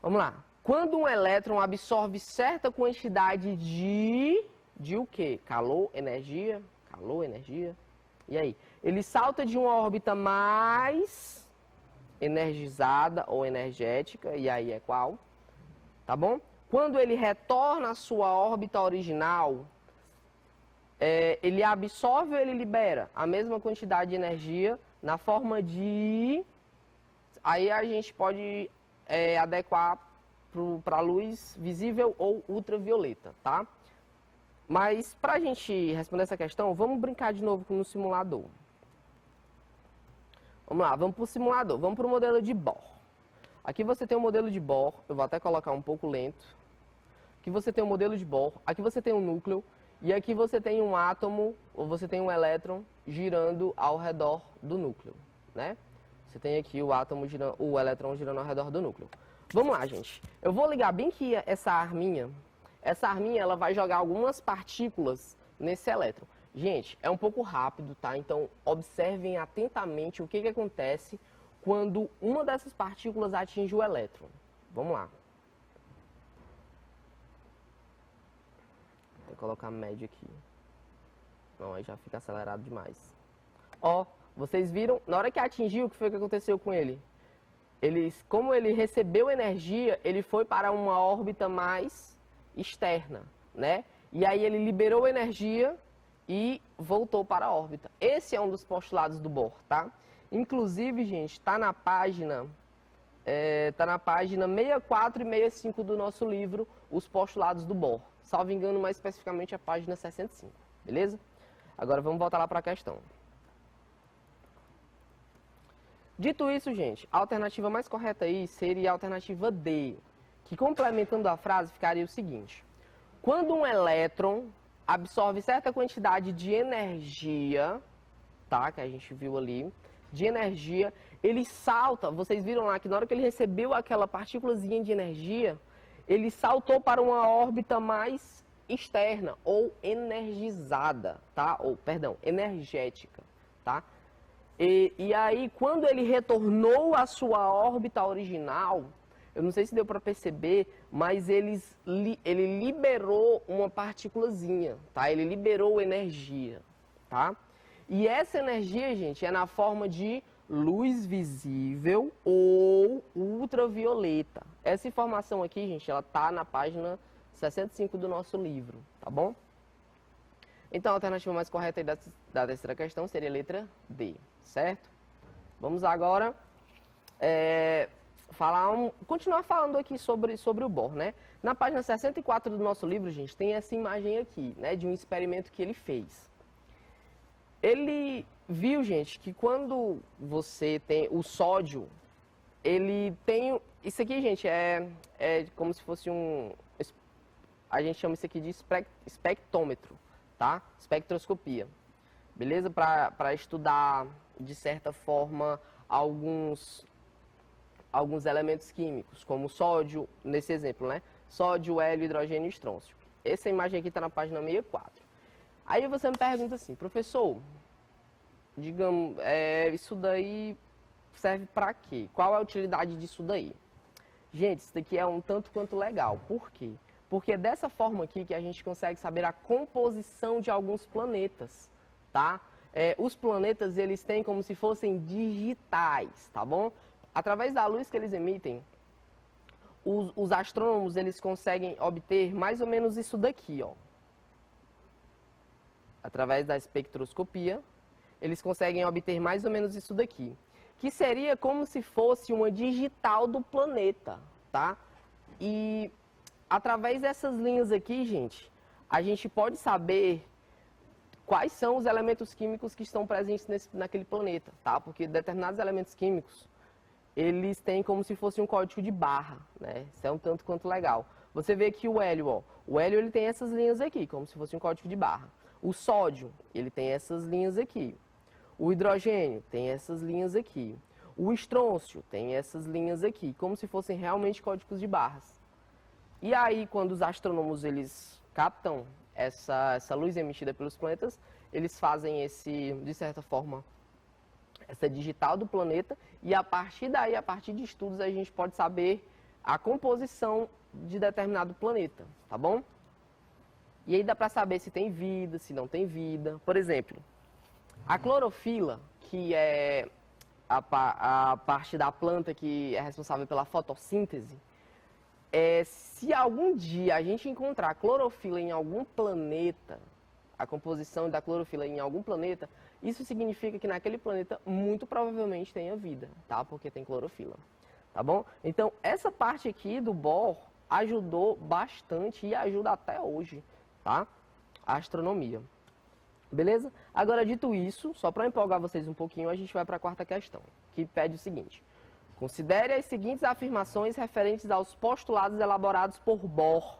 Vamos lá. Quando um elétron absorve certa quantidade de o quê? Calor, energia. E aí? Ele salta de uma órbita mais energizada ou energética, e aí é qual? Tá bom? Quando ele retorna à sua órbita original, ele absorve ou ele libera a mesma quantidade de energia na forma de... Aí a gente pode adequar para a luz visível ou ultravioleta, tá? Mas para a gente responder essa questão, vamos brincar de novo no simulador. Vamos lá, vamos para o simulador, vamos para o modelo de Bohr. Aqui você tem o modelo de Bohr, eu vou até colocar um pouco lento. Aqui você tem o modelo de Bohr, aqui você tem um núcleo, e aqui você tem um átomo, ou você tem um elétron girando ao redor do núcleo, né? Você tem aqui o elétron girando ao redor do núcleo. Vamos lá, gente. Eu vou ligar bem que essa arminha ela vai jogar algumas partículas nesse elétron. Gente, é um pouco rápido, tá? Então, observem atentamente o que acontece quando uma dessas partículas atinge o elétron. Vamos lá. Vou colocar a média aqui. Não, aí já fica acelerado demais. Ó, vocês viram? Na hora que atingiu, o que foi que aconteceu com ele? Como ele recebeu energia, ele foi para uma órbita mais externa, né? E aí ele liberou energia e voltou para a órbita. Esse é um dos postulados do Bohr, tá? Inclusive, gente, está na página 64 e 65 do nosso livro, Os Postulados do Bohr. Salvo engano, mais especificamente a página 65, beleza? Agora vamos voltar lá para a questão. Dito isso, gente, a alternativa mais correta aí seria a alternativa D, que complementando a frase ficaria o seguinte: quando um elétron absorve certa quantidade de energia, tá, que a gente viu ali, de energia, ele salta, vocês viram lá que na hora que ele recebeu aquela partículazinha de energia, ele saltou para uma órbita mais externa ou energizada, tá? Ou, perdão, energética, tá? E aí, quando ele retornou à sua órbita original, eu não sei se deu para perceber, mas ele liberou uma partículazinha, tá? Ele liberou energia, tá? E essa energia, gente, é na forma de luz visível ou ultravioleta. Essa informação aqui, gente, ela tá na página 65 do nosso livro, tá bom? Então, a alternativa mais correta aí da terceira questão seria a letra D, certo? Vamos agora continuar falando aqui sobre o Bohr, né? Na página 64 do nosso livro, gente, tem essa imagem aqui, né, de um experimento que ele fez. Ele viu, gente, que quando você tem o sódio, ele tem... Isso aqui, gente, é como se fosse a gente chama isso aqui de espectrômetro, tá? Espectroscopia. Beleza? Para estudar, de certa forma, alguns elementos químicos, como sódio, nesse exemplo, né? Sódio, hélio, hidrogênio e estrôncio. Essa imagem aqui está na página 64. Aí você me pergunta assim, professor, digamos, isso daí serve para quê? Qual é a utilidade disso daí? Gente, isso daqui é um tanto quanto legal. Por quê? Porque é dessa forma aqui que a gente consegue saber a composição de alguns planetas, tá? Os planetas, eles têm como se fossem digitais, tá bom? Através da luz que eles emitem, os astrônomos, eles conseguem obter mais ou menos isso daqui, ó. Através da espectroscopia, eles conseguem obter mais ou menos isso daqui, que seria como se fosse uma digital do planeta, tá? E através dessas linhas aqui, gente, a gente pode saber quais são os elementos químicos que estão presentes naquele planeta, tá? Porque determinados elementos químicos, eles têm como se fosse um código de barra, né? Isso é um tanto quanto legal. Você vê que o hélio, ó, o hélio ele tem essas linhas aqui, como se fosse um código de barra. O sódio, ele tem essas linhas aqui. O hidrogênio tem essas linhas aqui. O estrôncio tem essas linhas aqui, como se fossem realmente códigos de barras. E aí, quando os astrônomos eles captam essa luz emitida pelos planetas, eles fazem de certa forma, essa digital do planeta, e a partir daí, a partir de estudos, a gente pode saber a composição de determinado planeta, tá bom? E aí dá para saber se tem vida, se não tem vida. Por exemplo, a clorofila, que é a parte da planta que é responsável pela fotossíntese, se algum dia a gente encontrar clorofila em algum planeta, a composição da clorofila em algum planeta, isso significa que naquele planeta muito provavelmente tenha vida, tá? Porque tem clorofila, tá bom? Então, essa parte aqui do Bohr ajudou bastante e ajuda até hoje, tá? A astronomia. Beleza? Agora, dito isso, só para empolgar vocês um pouquinho, a gente vai para a quarta questão, que pede o seguinte: considere as seguintes afirmações referentes aos postulados elaborados por Bohr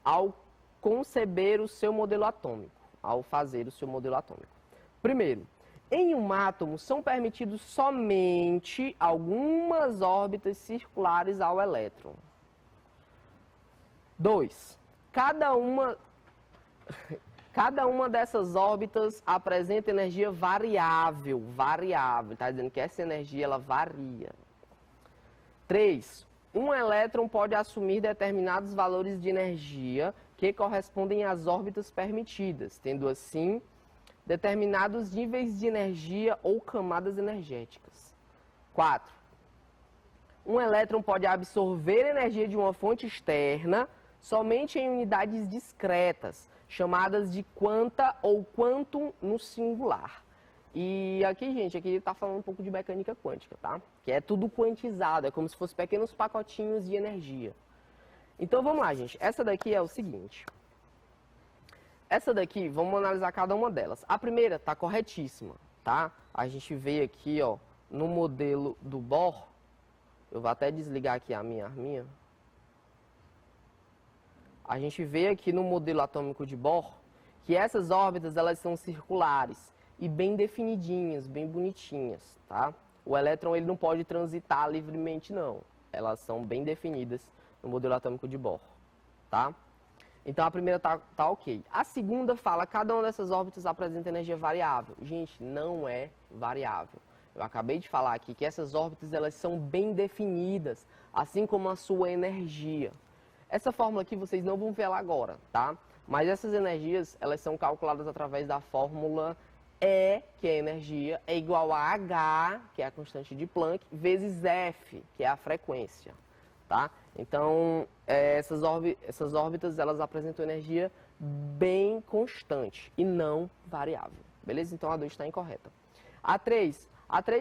ao conceber o seu modelo atômico, ao fazer o seu modelo atômico. Primeiro, em um átomo são permitidos somente algumas órbitas circulares ao elétron. 2. Cada Cada uma dessas órbitas apresenta energia variável, está dizendo que essa energia ela varia. 3. Um elétron pode assumir determinados valores de energia que correspondem às órbitas permitidas, tendo assim determinados níveis de energia ou camadas energéticas. 4. Um elétron pode absorver energia de uma fonte externa somente em unidades discretas, chamadas de quanta ou quantum no singular. E aqui, gente, aqui está falando um pouco de mecânica quântica, tá? Que é tudo quantizado, é como se fossem pequenos pacotinhos de energia. Então, vamos lá, gente. Essa daqui é o seguinte. Essa daqui, vamos analisar cada uma delas. A primeira está corretíssima, tá? A gente vê aqui, ó, no modelo do Bohr. Eu vou até desligar aqui a minha arminha. A gente vê aqui no modelo atômico de Bohr que essas órbitas elas são circulares e bem definidinhas, bem bonitinhas, tá? O elétron ele não pode transitar livremente, não. Elas são bem definidas no modelo atômico de Bohr, tá? Então a primeira tá ok. A segunda fala cada uma dessas órbitas apresenta energia variável. Gente, não é variável. Eu acabei de falar aqui que essas órbitas elas são bem definidas, assim como a sua energia. Essa fórmula aqui vocês não vão ver ela agora, tá? Mas essas energias, elas são calculadas através da fórmula E, que é a energia, é igual a H, que é a constante de Planck, vezes F, que é a frequência, tá? Então, essas órbitas, elas apresentam energia bem constante e não variável, beleza? Então, a 2 está incorreta. A 3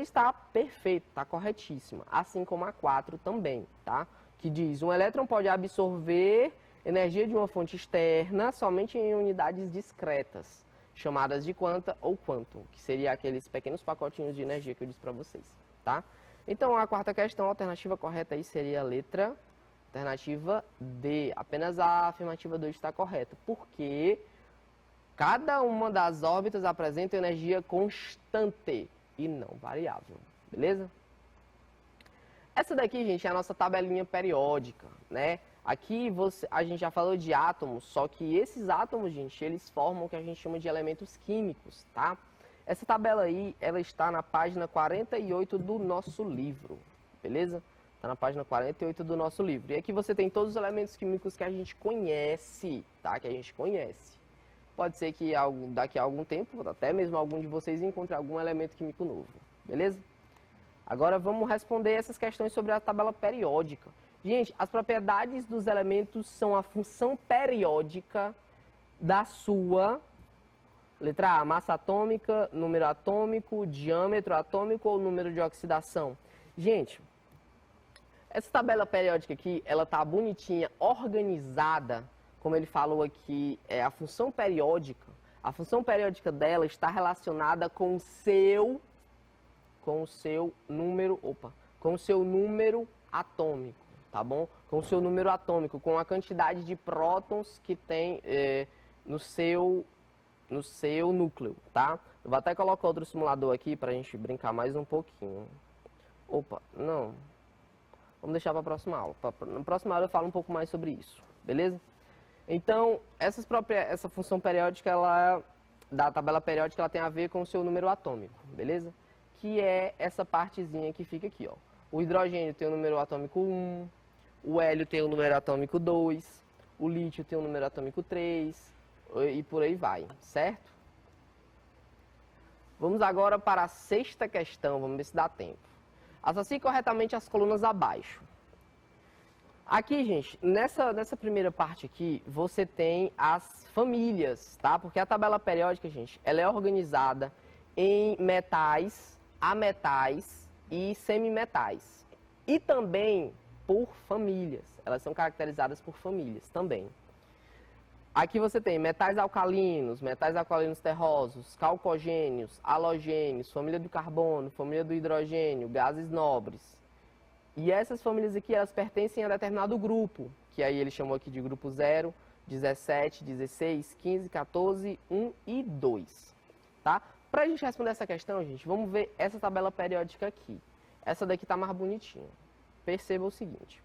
está perfeita, está corretíssima, assim como a 4 também, tá? Que diz, um elétron pode absorver energia de uma fonte externa somente em unidades discretas, chamadas de quanta ou quantum, que seria aqueles pequenos pacotinhos de energia que eu disse para vocês, tá? Então, a quarta questão, a alternativa correta aí seria a letra alternativa D. Apenas a afirmativa 2 está correta, porque cada uma das órbitas apresenta energia constante e não variável, beleza? Essa daqui, gente, é a nossa tabelinha periódica, né? Aqui a gente já falou de átomos, só que esses átomos, gente, eles formam o que a gente chama de elementos químicos, tá? Essa tabela aí, ela está na página 48 do nosso livro, beleza? Está na página 48 do nosso livro. E aqui você tem todos os elementos químicos que a gente conhece, tá? Que a gente conhece. Pode ser que daqui a algum tempo, até mesmo algum de vocês encontre algum elemento químico novo, beleza? Agora vamos responder essas questões sobre a tabela periódica. Gente, as propriedades dos elementos são a função periódica da sua, letra A, massa atômica, número atômico, diâmetro atômico ou número de oxidação. Gente, essa tabela periódica aqui, ela tá bonitinha, organizada, como ele falou aqui, é a função periódica. A função periódica dela está relacionada com o seu número atômico, tá bom? Com o seu número atômico, com a quantidade de prótons que tem no seu núcleo, tá? Eu vou até colocar outro simulador aqui pra gente brincar mais um pouquinho. Opa, não. Vamos deixar para a próxima aula. Na próxima aula eu falo um pouco mais sobre isso, beleza? Então, essa função periódica, da tabela periódica, ela tem a ver com o seu número atômico, beleza? Que é essa partezinha que fica aqui, ó. O hidrogênio tem o número atômico 1, o hélio tem o número atômico 2, o lítio tem o número atômico 3, e por aí vai, certo? Vamos agora para a sexta questão, vamos ver se dá tempo. Associe corretamente as colunas abaixo. Aqui, gente, nessa primeira parte aqui, você tem as famílias, tá? Porque a tabela periódica, gente, ela é organizada em metais, ametais e semimetais. E também por famílias. Elas são caracterizadas por famílias também. Aqui você tem metais alcalinos terrosos, calcogênios, halogênios, família do carbono, família do hidrogênio, gases nobres. E essas famílias aqui, elas pertencem a determinado grupo, que aí ele chamou aqui de grupo 0, 17, 16, 15, 14, 1 e 2, tá? Para a gente responder essa questão, gente, vamos ver essa tabela periódica aqui. Essa daqui está mais bonitinha. Perceba o seguinte.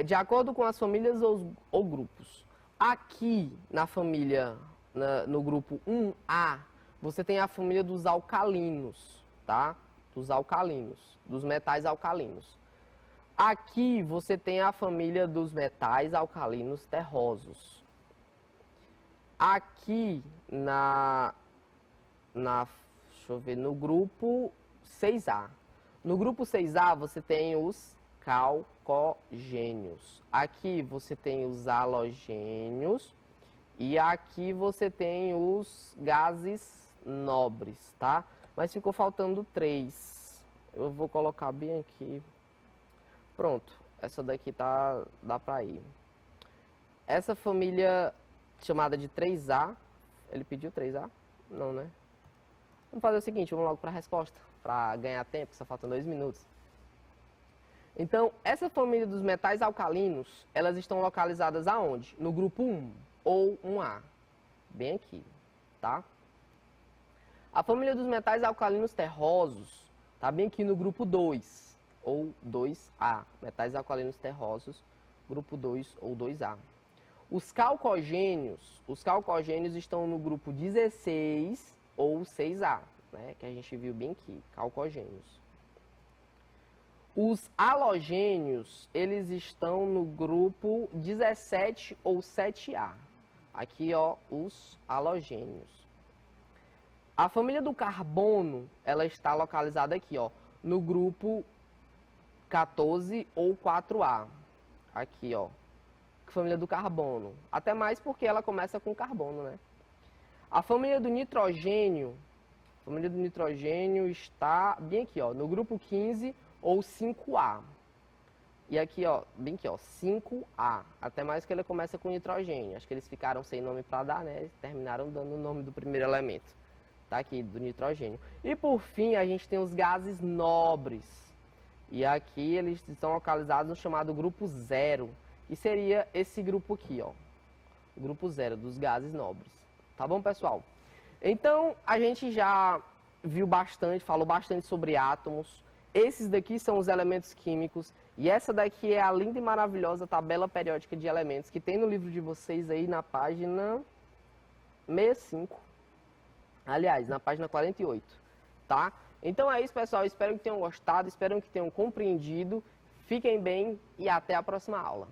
De acordo com as famílias ou grupos, Aqui na família, no grupo 1A, você tem a família dos alcalinos, tá? Dos alcalinos, dos metais alcalinos. Aqui você tem a família dos metais alcalinos terrosos. Aqui deixa eu ver, no grupo 6A. No grupo 6A você tem os calcogênios. Aqui você tem os halogênios e aqui você tem os gases nobres, tá? Mas ficou faltando 3. Eu vou colocar bem aqui. Pronto, essa daqui dá pra ir. Essa família chamada de 3A, ele pediu 3A? Não, né? Vamos fazer o seguinte, vamos logo para a resposta, para ganhar tempo, só faltam 2 minutos. Então, essa família dos metais alcalinos, elas estão localizadas aonde? No grupo 1 ou 1A, bem aqui, tá? A família dos metais alcalinos terrosos está bem aqui no grupo 2 ou 2A, metais alcalinos terrosos, grupo 2 ou 2A. Os calcogênios estão no grupo 16 ou 6A, né, que a gente viu bem aqui, calcogênios. Os halogênios, eles estão no grupo 17 ou 7A. Aqui, ó, os halogênios. A família do carbono, ela está localizada aqui, ó, no grupo 14 ou 4A. Aqui, ó, família do carbono. Até mais porque ela começa com carbono, né? A família do nitrogênio está bem aqui, ó, no grupo 15 ou 5A. E aqui, ó, bem aqui, ó, 5A. Até mais que ele começa com nitrogênio. Acho que eles ficaram sem nome para dar, né? Eles terminaram dando o nome do primeiro elemento. Tá aqui, do nitrogênio. E por fim, a gente tem os gases nobres. E aqui eles estão localizados no chamado grupo 0. E seria esse grupo aqui, ó. O grupo 0 dos gases nobres. Tá bom, pessoal? Então, a gente já viu bastante, falou bastante sobre átomos. Esses daqui são os elementos químicos. E essa daqui é a linda e maravilhosa tabela periódica de elementos que tem no livro de vocês aí na página 65. Aliás, na página 48, tá? Então é isso, pessoal. Espero que tenham gostado, espero que tenham compreendido. Fiquem bem e até a próxima aula.